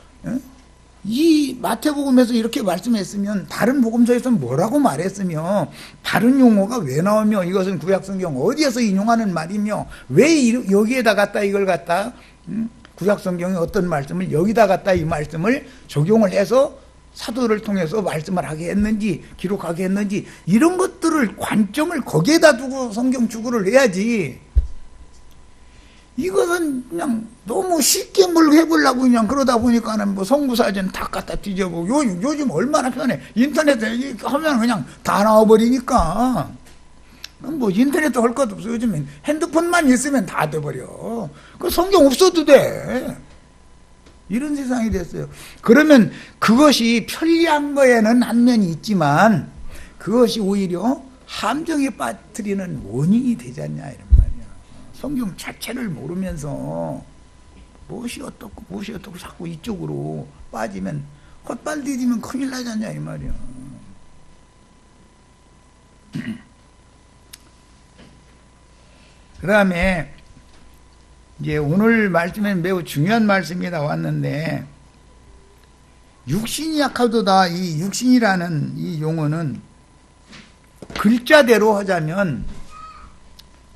이 마태복음에서 이렇게 말씀했으면 다른 복음서에서는 뭐라고 말했으며 다른 용어가 왜 나오며 이것은 구약성경 어디에서 인용하는 말이며 왜 여기에다 갖다 이걸 갖다 구약성경의 어떤 말씀을 여기다 갖다 이 말씀을 적용을 해서 사도를 통해서 말씀을 하게 했는지 기록하게 했는지 이런 것들을 관점을 거기에다 두고 성경 추구를 해야지. 이것은 그냥 너무 쉽게 뭘 해보려고 그냥 그러다 보니까는 뭐 성구사전 다 갖다 뒤져보고 요즘 얼마나 편해. 인터넷에 하면 그냥 다 나와버리니까. 뭐 인터넷도 할 것도 없어. 요즘엔 핸드폰만 있으면 다 돼버려. 그 성경 없어도 돼. 이런 세상이 됐어요. 그러면 그것이 편리한 거에는 한 면이 있지만 그것이 오히려 함정에 빠뜨리는 원인이 되지 않냐 이런 말이야. 성경 자체를 모르면서 무엇이 어떻고 자꾸 이쪽으로 빠지면 헛발 디디면 큰일 나지 않냐 이 말이야. 그 다음에 이제 오늘 말씀에는 매우 중요한 말씀이 나왔는데 육신이 약하도다. 이 육신이라는 이 용어는 글자대로 하자면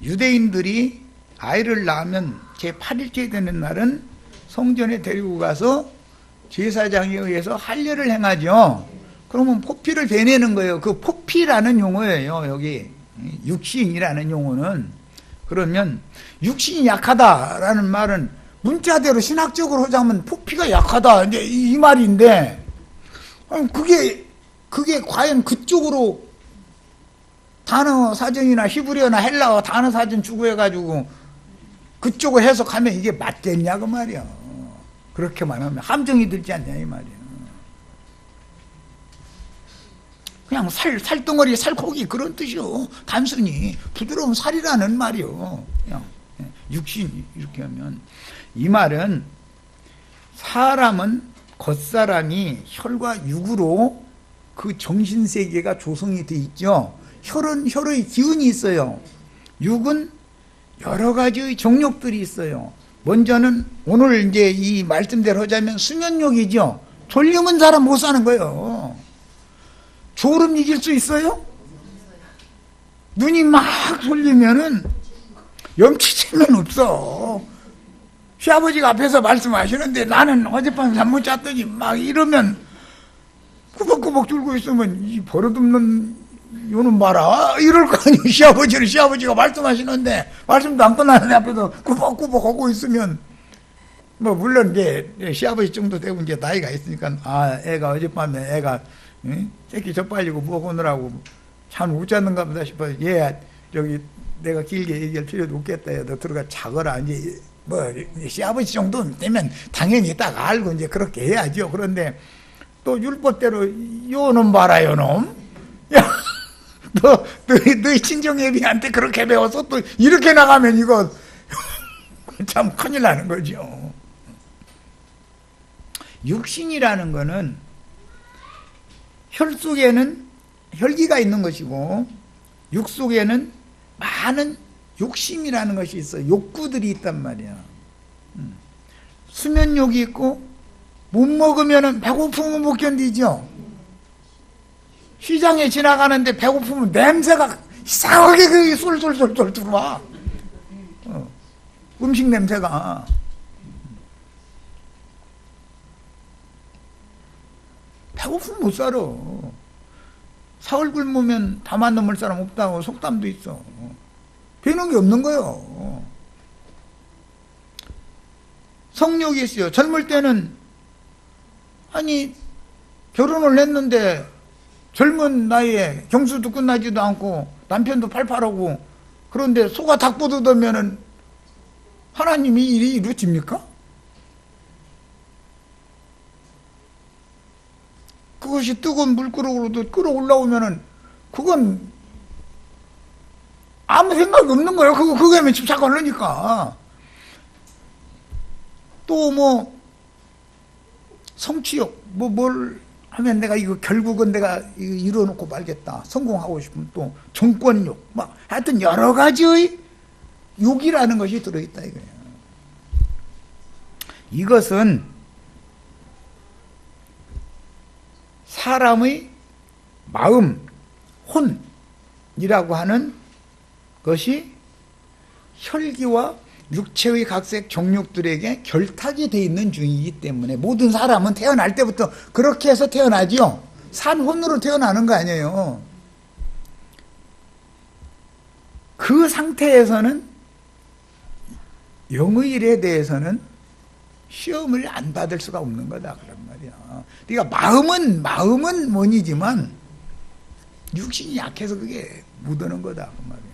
유대인들이 아이를 낳으면 제8일째 되는 날은 성전에 데리고 가서 제사장에 의해서 할례를 행하죠. 그러면 포피를 베내는 거예요. 그 포피라는 용어예요. 여기 육신이라는 용어는. 그러면 육신이 약하다라는 말은 문자대로 신학적으로 하자면 포피가 약하다 이제 이 말인데, 그게 과연 그쪽으로 단어 사전이나 히브리어나 헬라어 단어 사전 추구해가지고 그쪽을 해석하면 이게 맞겠냐 그 말이야. 그렇게만 하면 함정이 들지 않냐 이 말이야. 그냥 살덩어리 살코기 그런 뜻이요. 단순히 부드러운 살이라는 말이요. 그냥 육신 이렇게 하면, 이 말은 사람은 겉사람이 혈과 육으로 그 정신세계가 조성이 돼 있죠. 혈의 기운이 있어요. 육은 여러 가지의 정욕들이 있어요. 먼저는 오늘 이제 이 말씀대로 하자면 수면욕이죠. 졸리면 사람 못 사는 거예요. 졸음 이길 수 있어요? 눈이 막 졸리면은 염치체면 없어. 시아버지가 앞에서 말씀하시는데 나는 어젯밤 잠 못 잤더니 막 이러면 꾸벅꾸벅 졸고 있으면 이 버릇없는 요놈 봐라 이럴 거 아니에요. 시아버지가 말씀하시는데 말씀도 안 끝나는데 앞에서 꾸벅꾸벅 하고 있으면, 뭐 물론 이제 시아버지 정도 되고 이제 나이가 있으니까 애가 어젯밤에 애가 새끼 젖빨리고 먹으느라고 참 못 잤는가 보다 싶어서, 얘 저기 내가 길게 얘기할 필요도 없겠다. 너 들어가 자거라. 이제 뭐 시아버지 정도 되면 당연히 딱 알고 이제 그렇게 해야죠. 그런데 또 율법대로 요놈 봐라 요놈. 야, 너희 친정애비한테 그렇게 배워서 또 이렇게 나가면 이거 참 큰일 나는 거죠. 육신이라는 거는 혈 속에는 혈기가 있는 것이고 육 속에는 많은 욕심이라는 것이 있어. 욕구들이 있단 말이야. 수면욕이 있고 못 먹으면 배고픔은 못 견디죠. 시장에 지나가는데 배고프면 냄새가 이상하게 그 쏠쏠쏠쏠 들어와. 음식 냄새가. 배고프면 못 살아. 사흘 굶으면 담 안 넘을 사람 없다고 속담도 있어. 배는 게 없는 거예요. 성욕이 있어요. 젊을 때는 아니 결혼을 했는데 젊은 나이에 경수도 끝나지도 않고 남편도 팔팔하고, 그런데 소가 닭보드 덜면은 하나님이 일이 이루어집니까? 그것이 뜨거운 물그릇으로도 끌어올라오면은 그건 아무 생각이 없는 거예요. 그거에만 집착하려니까. 또 뭐 성취욕 뭘 하면 내가 이거 결국은 내가 이거 이뤄놓고 말겠다. 성공하고 싶으면 또 정권욕 막 하여튼 여러 가지의 욕이라는 것이 들어있다 이거예요. 이것은 사람의 마음, 혼이라고 하는 것이 혈기와 육체의 각색 정욕들에게 결탁이 되어 있는 중이기 때문에 모든 사람은 태어날 때부터 그렇게 해서 태어나죠. 산혼으로 태어나는 거 아니에요. 그 상태에서는 영의 일에 대해서는 시험을 안 받을 수가 없는 거다 그런 말이야. 그러니까 마음은 원이지만 육신이 약해서 그게 못 오는 거다 그 말이야.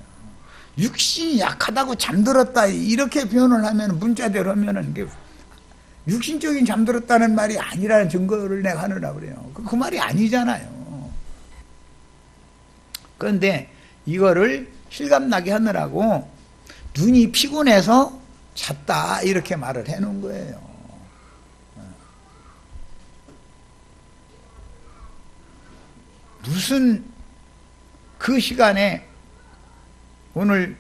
육신이 약하다고 잠들었다 이렇게 표현을 하면 문자대로 하면은 이게 육신적인 잠들었다는 말이 아니라는 증거를 내가 하느라 그래요. 그 말이 아니잖아요. 그런데 이거를 실감나게 하느라고 눈이 피곤해서 잤다 이렇게 말을 해놓은 거예요. 무슨 그 시간에 오늘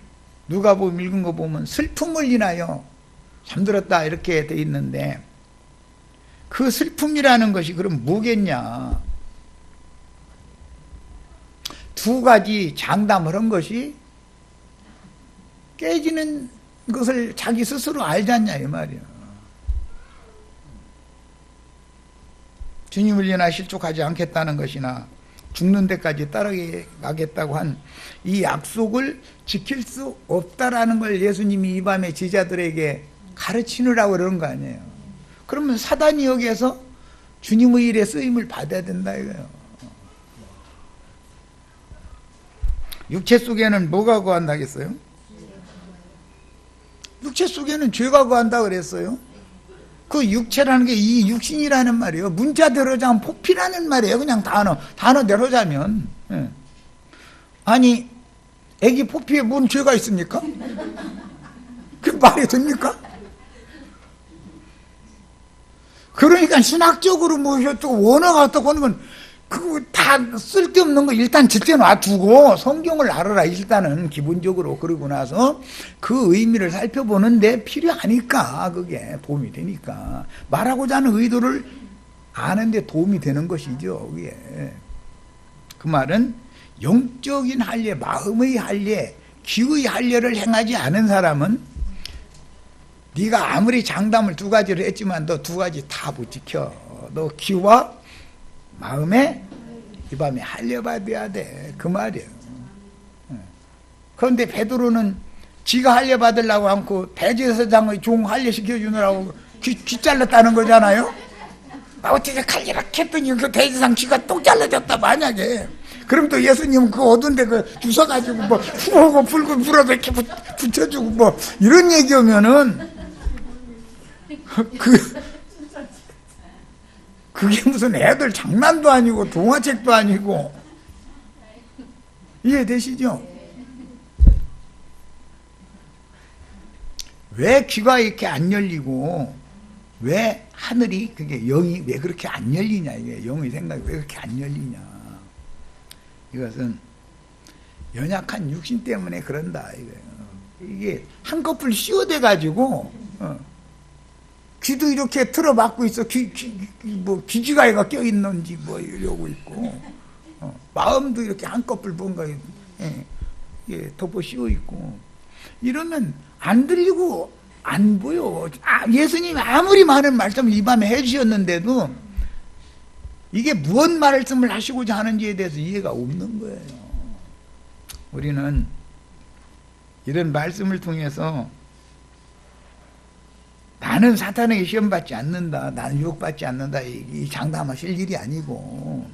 누가복음 읽은 거 보면 슬픔을 인하여 잠들었다 이렇게 돼 있는데 그 슬픔이라는 것이 그럼 뭐겠냐. 두 가지 장담을 한 것이 깨지는 것을 자기 스스로 알지 않냐 이 말이야. 주님을 인하 실족하지 않겠다는 것이나 죽는 데까지 따라가겠다고 한 이 약속을 지킬 수 없다라는 걸 예수님이 이 밤에 제자들에게 가르치느라고 그러는 거 아니에요. 그러면 사단이 여기에서 주님의 일에 쓰임을 받아야 된다 이거예요. 육체 속에는 뭐가 거한다겠어요? 육체 속에는 죄가 거한다 그랬어요. 그 육체라는 게 이 육신이라는 말이에요. 문자대로 자면 포피라는 말이에요. 그냥 단어대로 자면. 예. 아니 애기 포피에 뭔 죄가 있습니까? 그 말이 됩니까? 그러니까 신학적으로 뭐 원어가 어떻고 하는 건 그거 다 쓸데없는 거 일단 질제 놔두고 성경을 알아라 일단은 기본적으로. 그러고 나서 그 의미를 살펴보는데 필요하니까 그게 도움이 되니까 말하고자 하는 의도를 아는데 도움이 되는 것이죠. 그게. 그 말은 영적인 할례, 마음의 할례, 기의 할례를 행하지 않은 사람은 네가 아무리 장담을 두 가지를 했지만 너 두 가지 다 못 지켜. 너 기와 마음에 이 밤에 할례 받아야 돼. 그 말이에요. 그런데 베드로는 지가 할례 받으려고 않고 대제사장의 종 할례 시켜주느라고 귀 잘랐다는 거잖아요. 어떻게 칼리라 했더니 그 대제사장 귀가 똥 잘라졌다 만약에. 그럼 또 예수님은 그 어두운데 그 주워가지고 뭐 후하고 불고 불어도 이렇게 붙여주고 뭐 이런 얘기하면은 그게 무슨 애들 장난도 아니고 동화책도 아니고. 이해되시죠? 왜 귀가 이렇게 안 열리고 왜 하늘이 그게 영이 왜 그렇게 안 열리냐. 이게 영의 생각이 왜 그렇게 안 열리냐. 이것은 연약한 육신 때문에 그런다 이거예요. 이게 한꺼풀 씌워대 가지고 귀도 이렇게 틀어막고 있어. 귀지가이가 껴있는지 뭐 이러고 있고, 마음도 이렇게 한꺼풀 뭔가 덮어 씌워 있고, 이러면 안 들리고 안 보여. 예수님이 아무리 많은 말씀을 이 밤에 해주셨는데도 이게 무슨 말씀을 하시고자 하는지에 대해서 이해가 없는 거예요. 우리는 이런 말씀을 통해서 나는 사탄에게 시험받지 않는다, 나는 유혹받지 않는다, 이 장담하실 일이 아니고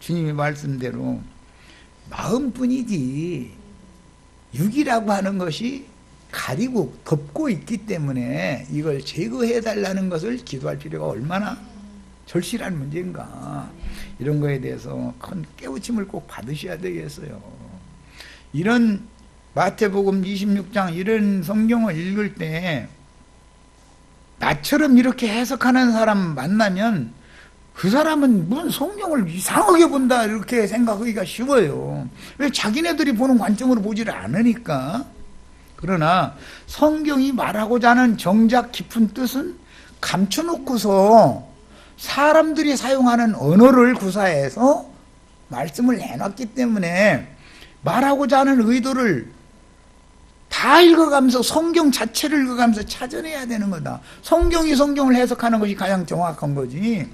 주님의 말씀대로 마음뿐이지 육이라고 하는 것이 가리고 덮고 있기 때문에 이걸 제거해달라는 것을 기도할 필요가 얼마나 절실한 문제인가. 이런 거에 대해서 큰 깨우침을 꼭 받으셔야 되겠어요. 이런 마태복음 26장 이런 성경을 읽을 때 나처럼 이렇게 해석하는 사람 만나면 그 사람은 무슨 성경을 이상하게 본다 이렇게 생각하기가 쉬워요. 왜? 자기네들이 보는 관점으로 보지를 않으니까. 그러나 성경이 말하고자 하는 정작 깊은 뜻은 감춰놓고서 사람들이 사용하는 언어를 구사해서 말씀을 해놨기 때문에 말하고자 하는 의도를 다 읽어가면서 성경 자체를 읽어가면서 찾아내야 되는 거다. 성경이 성경을 해석하는 것이 가장 정확한 거지.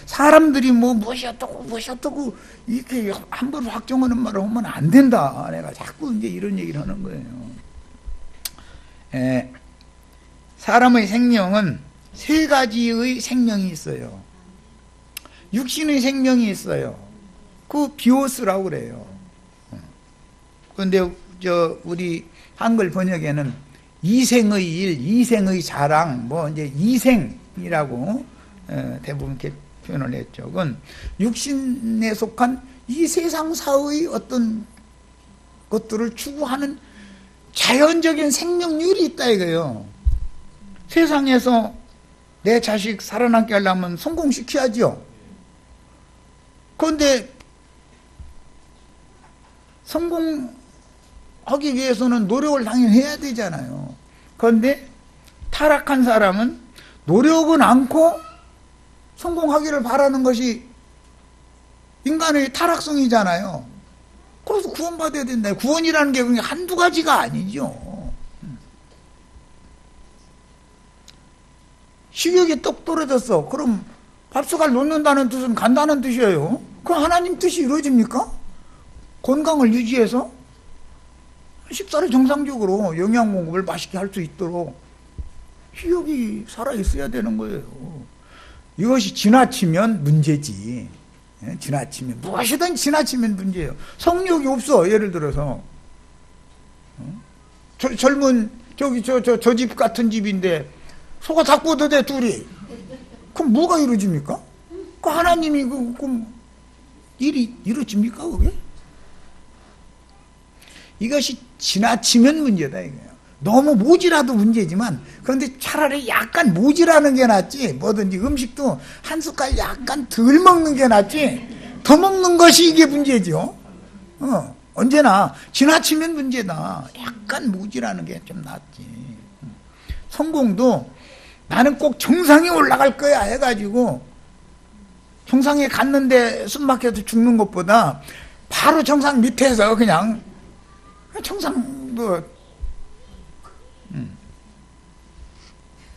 사람들이 무엇이 어떻고 이렇게 함부로 확정하는 말을 하면 안 된다. 내가 자꾸 이제 이런 얘기를 하는 거예요. 사람의 생명은 세 가지의 생명이 있어요. 육신의 생명이 있어요. 그 비오스라고 그래요. 그런데 우리 한글 번역에는 이생의 일, 이생의 자랑, 이제 이생이라고 대부분 이렇게 표현을 했죠. 그건 육신에 속한 이 세상사의 어떤 것들을 추구하는 자연적인 생명률이 있다 이거예요. 세상에서 내 자식 살아남게 하려면 성공시켜야죠. 그런데 성공하기 위해서는 노력을 당연히 해야 되잖아요. 그런데 타락한 사람은 노력은 않고 성공하기를 바라는 것이 인간의 타락성이잖아요. 그래서 구원받아야 된다. 구원이라는 게 그냥 한두 가지가 아니죠. 식욕이 떡 떨어졌어. 그럼 밥숟갈 놓는다는 뜻은 간다는 뜻이에요. 그럼 하나님 뜻이 이루어집니까? 건강을 유지해서 식사를 정상적으로 영양 공급을 맛있게 할 수 있도록 기억이 살아있어야 되는 거예요. 이것이 지나치면 문제지. 지나치면, 무엇이든 지나치면 문제예요. 성욕이 없어, 예를 들어서. 젊은, 저 집 같은 집인데, 소가 다 꽂아대, 둘이. 그럼 뭐가 이루어집니까? 그 하나님이, 일이 이루어집니까, 그게? 이것이 지나치면 문제다, 이거예요. 너무 모지라도 문제지만, 그런데 차라리 약간 모지라는 게 낫지, 뭐든지 음식도 한 숟갈 약간 덜 먹는 게 낫지, 더 먹는 것이 이게 문제죠. 언제나 지나치면 문제다. 약간 모지라는 게 좀 낫지. 성공도 나는 꼭 정상에 올라갈 거야 해가지고, 정상에 갔는데 숨 막혀서 죽는 것보다 바로 정상 밑에서 그냥 정상도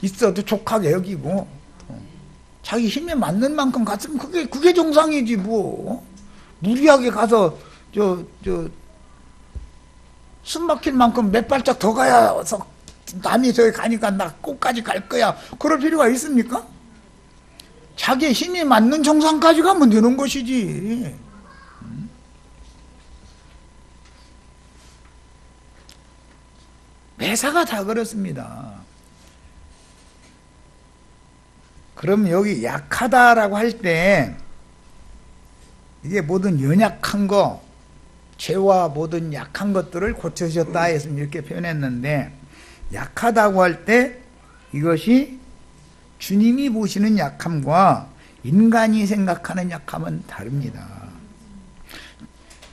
있어도 족하게 여기고 자기 힘에 맞는 만큼 갔으면 그게 정상이지 뭐. 무리하게 가서 숨 막힐 만큼 몇 발짝 더 가야서 남이 저기 가니까 나 꼭까지 갈 거야, 그럴 필요가 있습니까? 자기 힘이 맞는 정상까지 가면 되는 것이지. 매사가 다 그렇습니다. 그럼 여기 약하다라고 할 때 이게 모든 연약한 거, 죄와 모든 약한 것들을 고쳐주셨다 해서 이렇게 표현했는데, 약하다고 할 때 이것이 주님이 보시는 약함과 인간이 생각하는 약함은 다릅니다.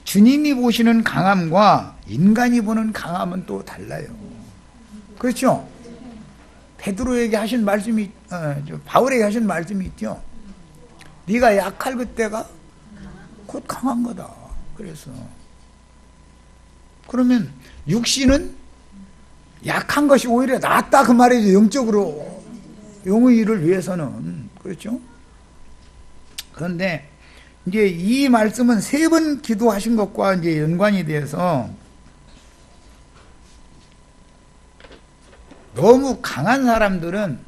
주님이 보시는 강함과 인간이 보는 강함은 또 달라요. 그렇죠? 베드로에게 하신 말씀이, 바울에게 하신 말씀이 있죠. 네가 약할 그때가 곧 강한 거다. 그래서 그러면 육신은 약한 것이 오히려 낫다 그 말이죠. 영적으로, 영의 일을 위해서는. 그렇죠? 그런데 이제 이 말씀은 3번 기도하신 것과 이제 연관이 돼서, 너무 강한 사람들은,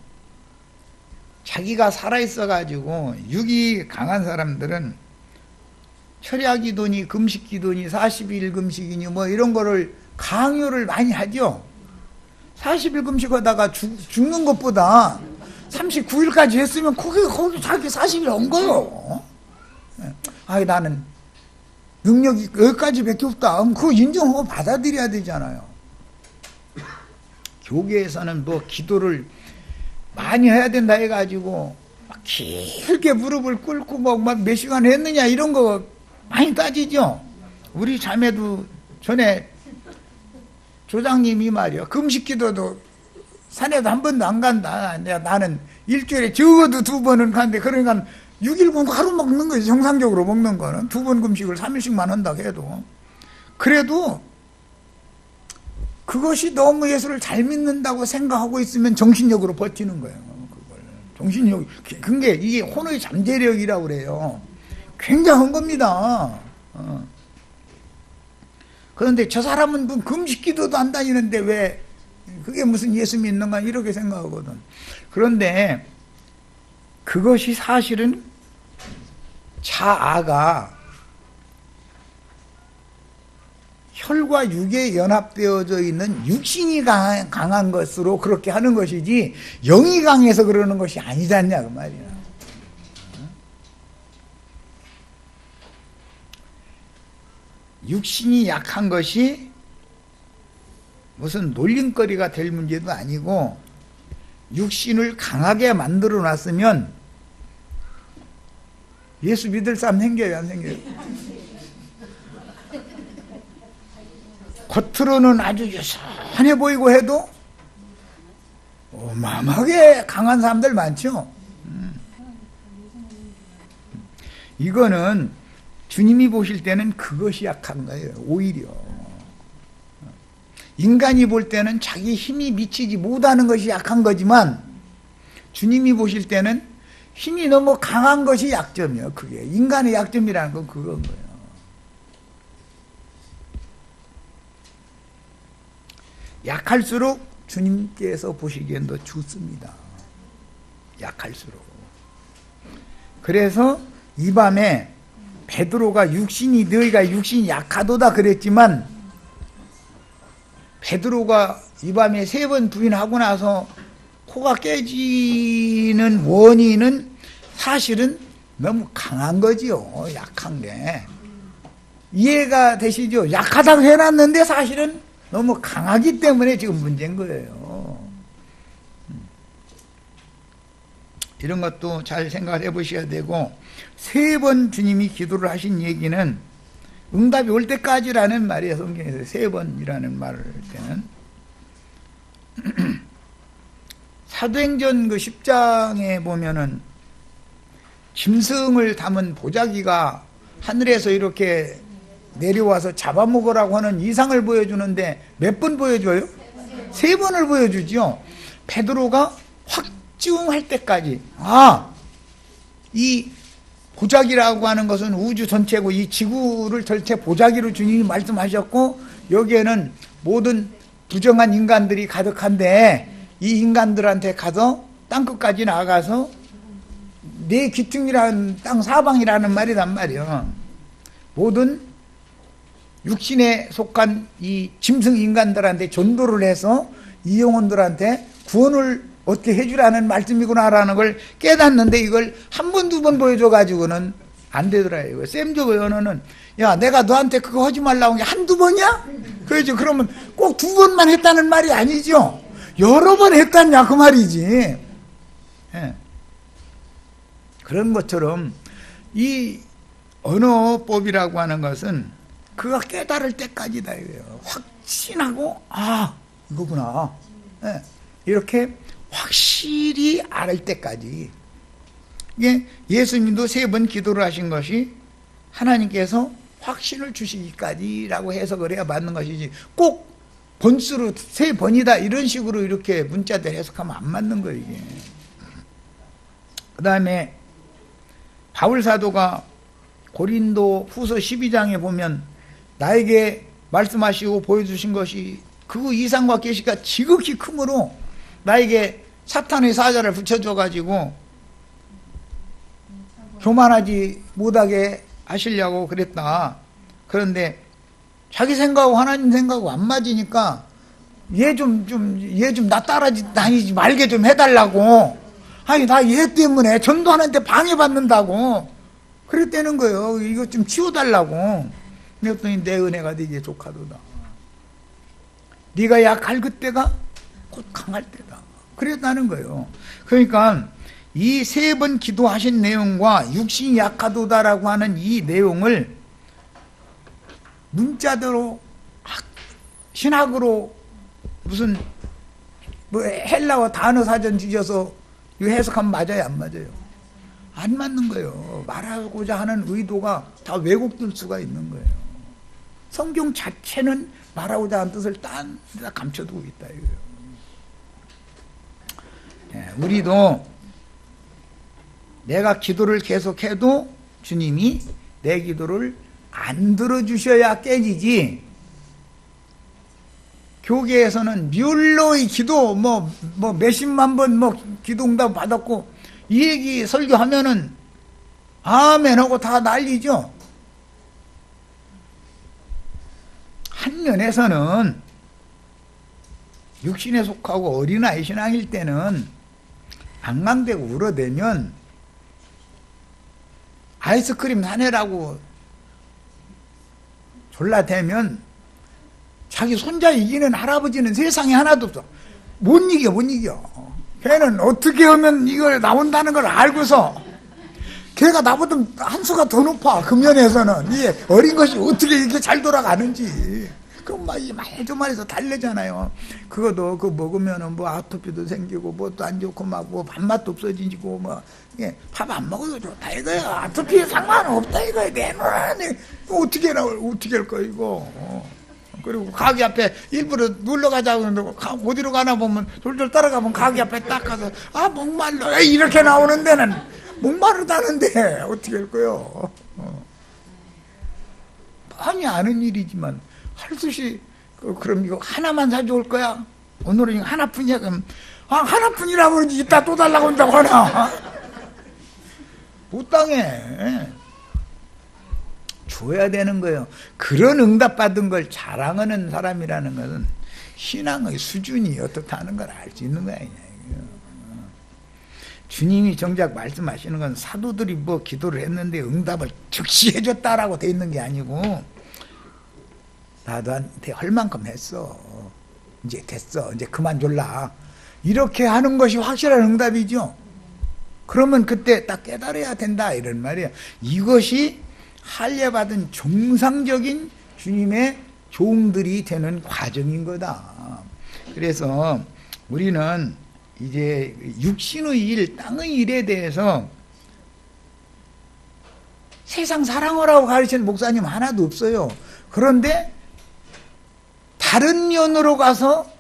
자기가 살아있어가지고 육이 강한 사람들은 철야 기도니 금식 기도니 40일 금식이니 뭐 이런 거를 강요를 많이 하죠. 40일 금식하다가 죽는 것보다 39일까지 했으면 거기 자기 40일 온 거요. 나는 능력이 여기까지 밖에 없다. 그럼 그거 인정하고 받아들여야 되잖아요. 교계에서는 뭐 기도를 많이 해야 된다 해가지고 막 길게 무릎을 꿇고 막 몇 시간 했느냐 이런 거 많이 따지죠. 우리 자매도 전에 조장님이 말이야, 금식 기도도 산에도 한 번도 안 간다. 나는 일주일에 적어도 2번은 가는데, 그러니까 6일간 하루 먹는 거지. 정상적으로 먹는 거는 2번 금식을 3일씩만 한다고 해도. 그래도 그것이 너무 예수를 잘 믿는다고 생각하고 있으면 정신력으로 버티는 거예요. 그걸 정신력, 그게 이게 혼의 잠재력이라고 그래요. 굉장한 겁니다. 그런데 저 사람은 뭐 금식기도도 안 다니는데 왜 그게 무슨 예수 믿는가 이렇게 생각하거든. 그런데 그것이 사실은 자아가 혈과 육에 연합되어져 있는 육신이 강한 것으로 그렇게 하는 것이지, 영이 강해서 그러는 것이 아니지 않냐 그 말이야. 육신이 약한 것이 무슨 놀림거리가 될 문제도 아니고, 육신을 강하게 만들어 놨으면 예수 믿을 사람 생겨요, 안 생겨요? 겉으로는 아주 유순해 보이고 해도 어마어마하게 강한 사람들 많죠. 이거는 주님이 보실 때는 그것이 약한 거예요. 오히려 인간이 볼 때는 자기 힘이 미치지 못하는 것이 약한 거지만, 주님이 보실 때는 힘이 너무 강한 것이 약점이에요. 그게 인간의 약점이라는 건 그건 거예요. 약할수록 주님께서 보시기엔 더 좋습니다. 약할수록. 그래서 이 밤에 베드로가 육신이 너희가 육신이 약하도다 그랬지만 베드로가 이 밤에 3번 부인하고 나서 코가 깨지는 원인은 사실은 너무 강한 거지요. 약한 게. 이해가 되시죠? 약하다고 해놨는데 사실은 너무 강하기 때문에 지금 문제인 거예요. 이런 것도 잘 생각을 해보셔야 되고 3번 주님이 기도를 하신 얘기는 응답이 올 때까지라는 말이에요. 성경에서 3번이라는 말을 할 때는 사도행전 그 10장에 보면은 짐승을 담은 보자기가 하늘에서 이렇게 내려와서 잡아먹으라고 하는 이상을 보여주는데 몇 번 보여줘요? 3번을 보여주죠. 베드로가 확증할 때까지 이 보자기라고 하는 것은 우주 전체고 이 지구를 전체 보자기로 주님이 말씀하셨고 여기에는 모든 부정한 인간들이 가득한데 이 인간들한테 가서 땅끝까지 나가서 내 귀퉁이라는 땅 사방이라는 말이란 말이야. 모든 육신에 속한 이 짐승 인간들한테 전도를 해서 이 영혼들한테 구원을 어떻게 해주라는 말씀이구나라는 걸 깨닫는데 이걸 한 번, 2번 보여줘가지고는 안 되더라고요. 샘조의 언어는 야 내가 너한테 그거 하지 말라고 한 게 한두 번이야? 그렇죠. 그러면 꼭 2번만 했다는 말이 아니죠. 여러 번 했다냐 그 말이지. 예. 그런 것처럼 이 언어법이라고 하는 것은 그가 깨달을 때까지다 이거예요. 확신하고 이거구나. 예. 이렇게 확실히 알 때까지. 이게 예수님도 3번 기도를 하신 것이 하나님께서 확신을 주시기까지라고 해석을 해야 맞는 것이지 꼭 번수로 3번이다 이런 식으로 이렇게 문자들 해석하면 안 맞는 거예요. 이게. 그 다음에 바울 사도가 고린도 후서 12장에 보면 나에게 말씀하시고 보여주신 것이 그 이상과 계시가 지극히 크므로 나에게 사탄의 사자를 붙여줘가지고 교만하지 못하게 하시려고 그랬다. 그런데 자기 생각하고 하나님 생각하고 안 맞으니까 얘 좀 나 따라다니지 말게 좀 해달라고. 아니 나 얘 때문에 전도하는데 방해받는다고 그랬다는 거예요. 이거 좀 치워달라고. 그랬더니 내 은혜가 네게 족하도다. 네가 약할 그때가 곧 강할 때다. 그랬다는 거예요. 그러니까 이 3번 기도하신 내용과 육신이 약하도다라고 하는 이 내용을 문자대로 신학으로 무슨 헬라어 단어 사전 주셔서 이거 해석하면 맞아요, 안 맞아요? 안 맞는 거예요. 말하고자 하는 의도가 다 왜곡될 수가 있는 거예요. 성경 자체는 말하고자 하는 뜻을 딴 데다 감춰두고 있다 이거예요. 우리도 내가 기도를 계속해도 주님이 내 기도를 안 들어주셔야 깨지지. 교계에서는 뮬러의 기도 몇십만 번 기도응답 받았고 이 얘기 설교하면은 아멘 하고 다 난리죠. 한 면에서는 육신에 속하고 어린아이 신앙일 때는 앙망대고 울어대면 아이스크림 사내라고 졸라대면 자기 손자 이기는 할아버지는 세상에 하나도 없어. 못 이겨. 걔는 어떻게 하면 이걸 나온다는 걸 알고서 걔가 나보다 한 수가 더 높아. 그 면에서는 이 어린 것이 어떻게 이렇게 잘 돌아가는지 그 말도 말해서 달래잖아요. 그것도 그 먹으면은 아토피도 생기고 또 안 좋고 밥맛도 없어지고 밥 안 먹어도 좋다 이거야. 아토피에 상관없다 이거야. 내 눈에 어떻게 할 거야 이거. 그리고 가게 앞에 일부러 놀러 가자고 하는데 어디로 가나 보면 졸졸 따라가면 가게 앞에 딱 가서 목말라 이렇게 나오는 데는 목마르다는데 어떻게 할 거요. 많이 아는 일이지만 할 듯이 그럼 이거 하나만 사줄 거야? 오늘은 하나뿐이야. 그럼 하나뿐이라고 그러지 이따 또 달라고 한다고 하나. 못 당해. 줘야 되는 거예요. 그런 응답받은 걸 자랑하는 사람이라는 것은 신앙의 수준이 어떻다는 걸 알 수 있는 거 아니냐. 주님이 정작 말씀하시는 건 사도들이 뭐 기도를 했는데 응답을 즉시 해줬다라고 돼 있는 게 아니고 나한테 할 만큼 했어. 이제 됐어. 이제 그만 졸라. 이렇게 하는 것이 확실한 응답이죠. 그러면 그때 딱 깨달아야 된다 이런 말이에요. 이것이 할례받은 정상적인 주님의 종들이 되는 과정인 거다. 그래서 우리는 이제 육신의 일, 땅의 일에 대해서 세상 사랑하라고 가르치는 목사님 하나도 없어요. 그런데 다른 면으로 가서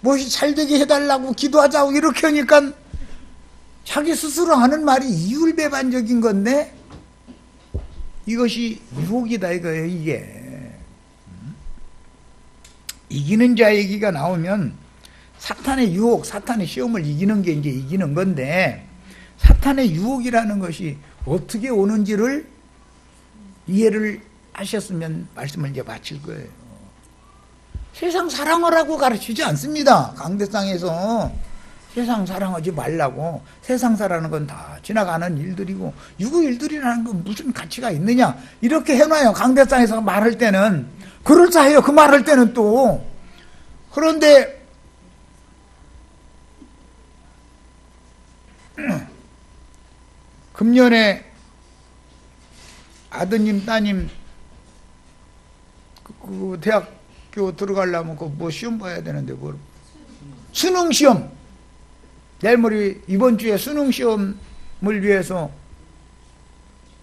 무엇이 잘되게 해달라고 기도하자고 이렇게 하니까 자기 스스로 하는 말이 이율배반적인 건데 이것이 유혹이다 이거예요. 이게 이기는 자 얘기가 나오면 사탄의 유혹, 사탄의 시험을 이기는 게 이제 이기는 건데 사탄의 유혹이라는 것이 어떻게 오는지를 이해를 하셨으면 말씀을 이제 마칠 거예요. 세상 사랑하라고 가르치지 않습니다. 강대상에서 세상 사랑하지 말라고. 세상 사랑하는 건 다 지나가는 일들이고 유구 일들이라는 건 무슨 가치가 있느냐 이렇게 해놔요. 강대상에서 말할 때는 그럴싸해요. 그 말할 때는 또. 그런데 금년에 아드님 따님 그 대학교 들어가려면 그 뭐 시험 봐야 되는데 뭐 수능 시험 내일 모레 이번 주에 수능 시험을 위해서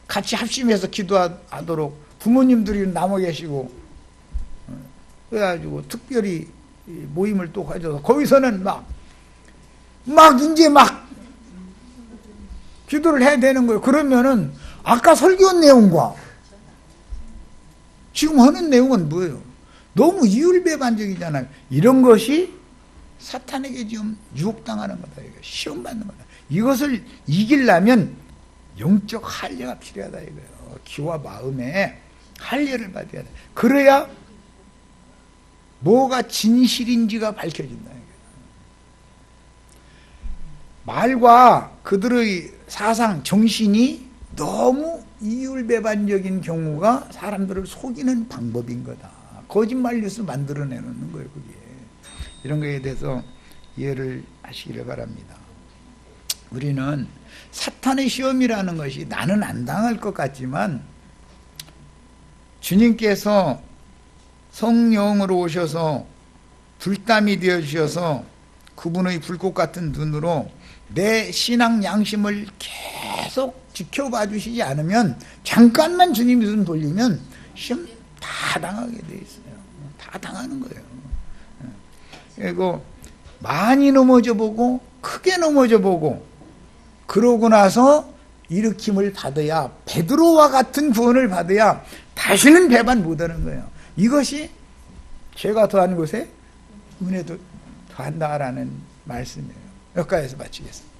같이 합심해서 기도하도록 부모님들이 남아 계시고 그래가지고 특별히 모임을 또 가져서 거기서는 막 이제 기도를 해야 되는 거예요. 그러면은 아까 설교한 내용과 지금 하는 내용은 뭐예요? 너무 이율배반적이잖아요. 이런 것이 사탄에게 지금 유혹당하는 거다. 시험받는 거다. 이것을 이기려면 영적 할례가 필요하다 이거예요. 기와 마음에 할례를 받아야 돼. 그래야 뭐가 진실인지가 밝혀진다. 말과 그들의 사상, 정신이 너무 이율배반적인 경우가 사람들을 속이는 방법인 거다. 거짓말 뉴스 만들어내는 거예요, 그게. 이런 거에 대해서 이해를 하시기를 바랍니다. 우리는 사탄의 시험이라는 것이 나는 안 당할 것 같지만 주님께서 성령으로 오셔서 불담이 되어주셔서 그분의 불꽃 같은 눈으로 내 신앙 양심을 계속 지켜봐 주시지 않으면 잠깐만 주님이 눈 돌리면 시험 다 당하게 돼 있어요. 다 당하는 거예요. 그리고 많이 넘어져 보고 크게 넘어져 보고 그러고 나서 일으킴을 받아야 베드로와 같은 구원을 받아야 다시는 배반 못하는 거예요. 이것이 죄가 더한 곳에 은혜도 더한다라는 말씀이에요. 여기까지서 마치겠습니다.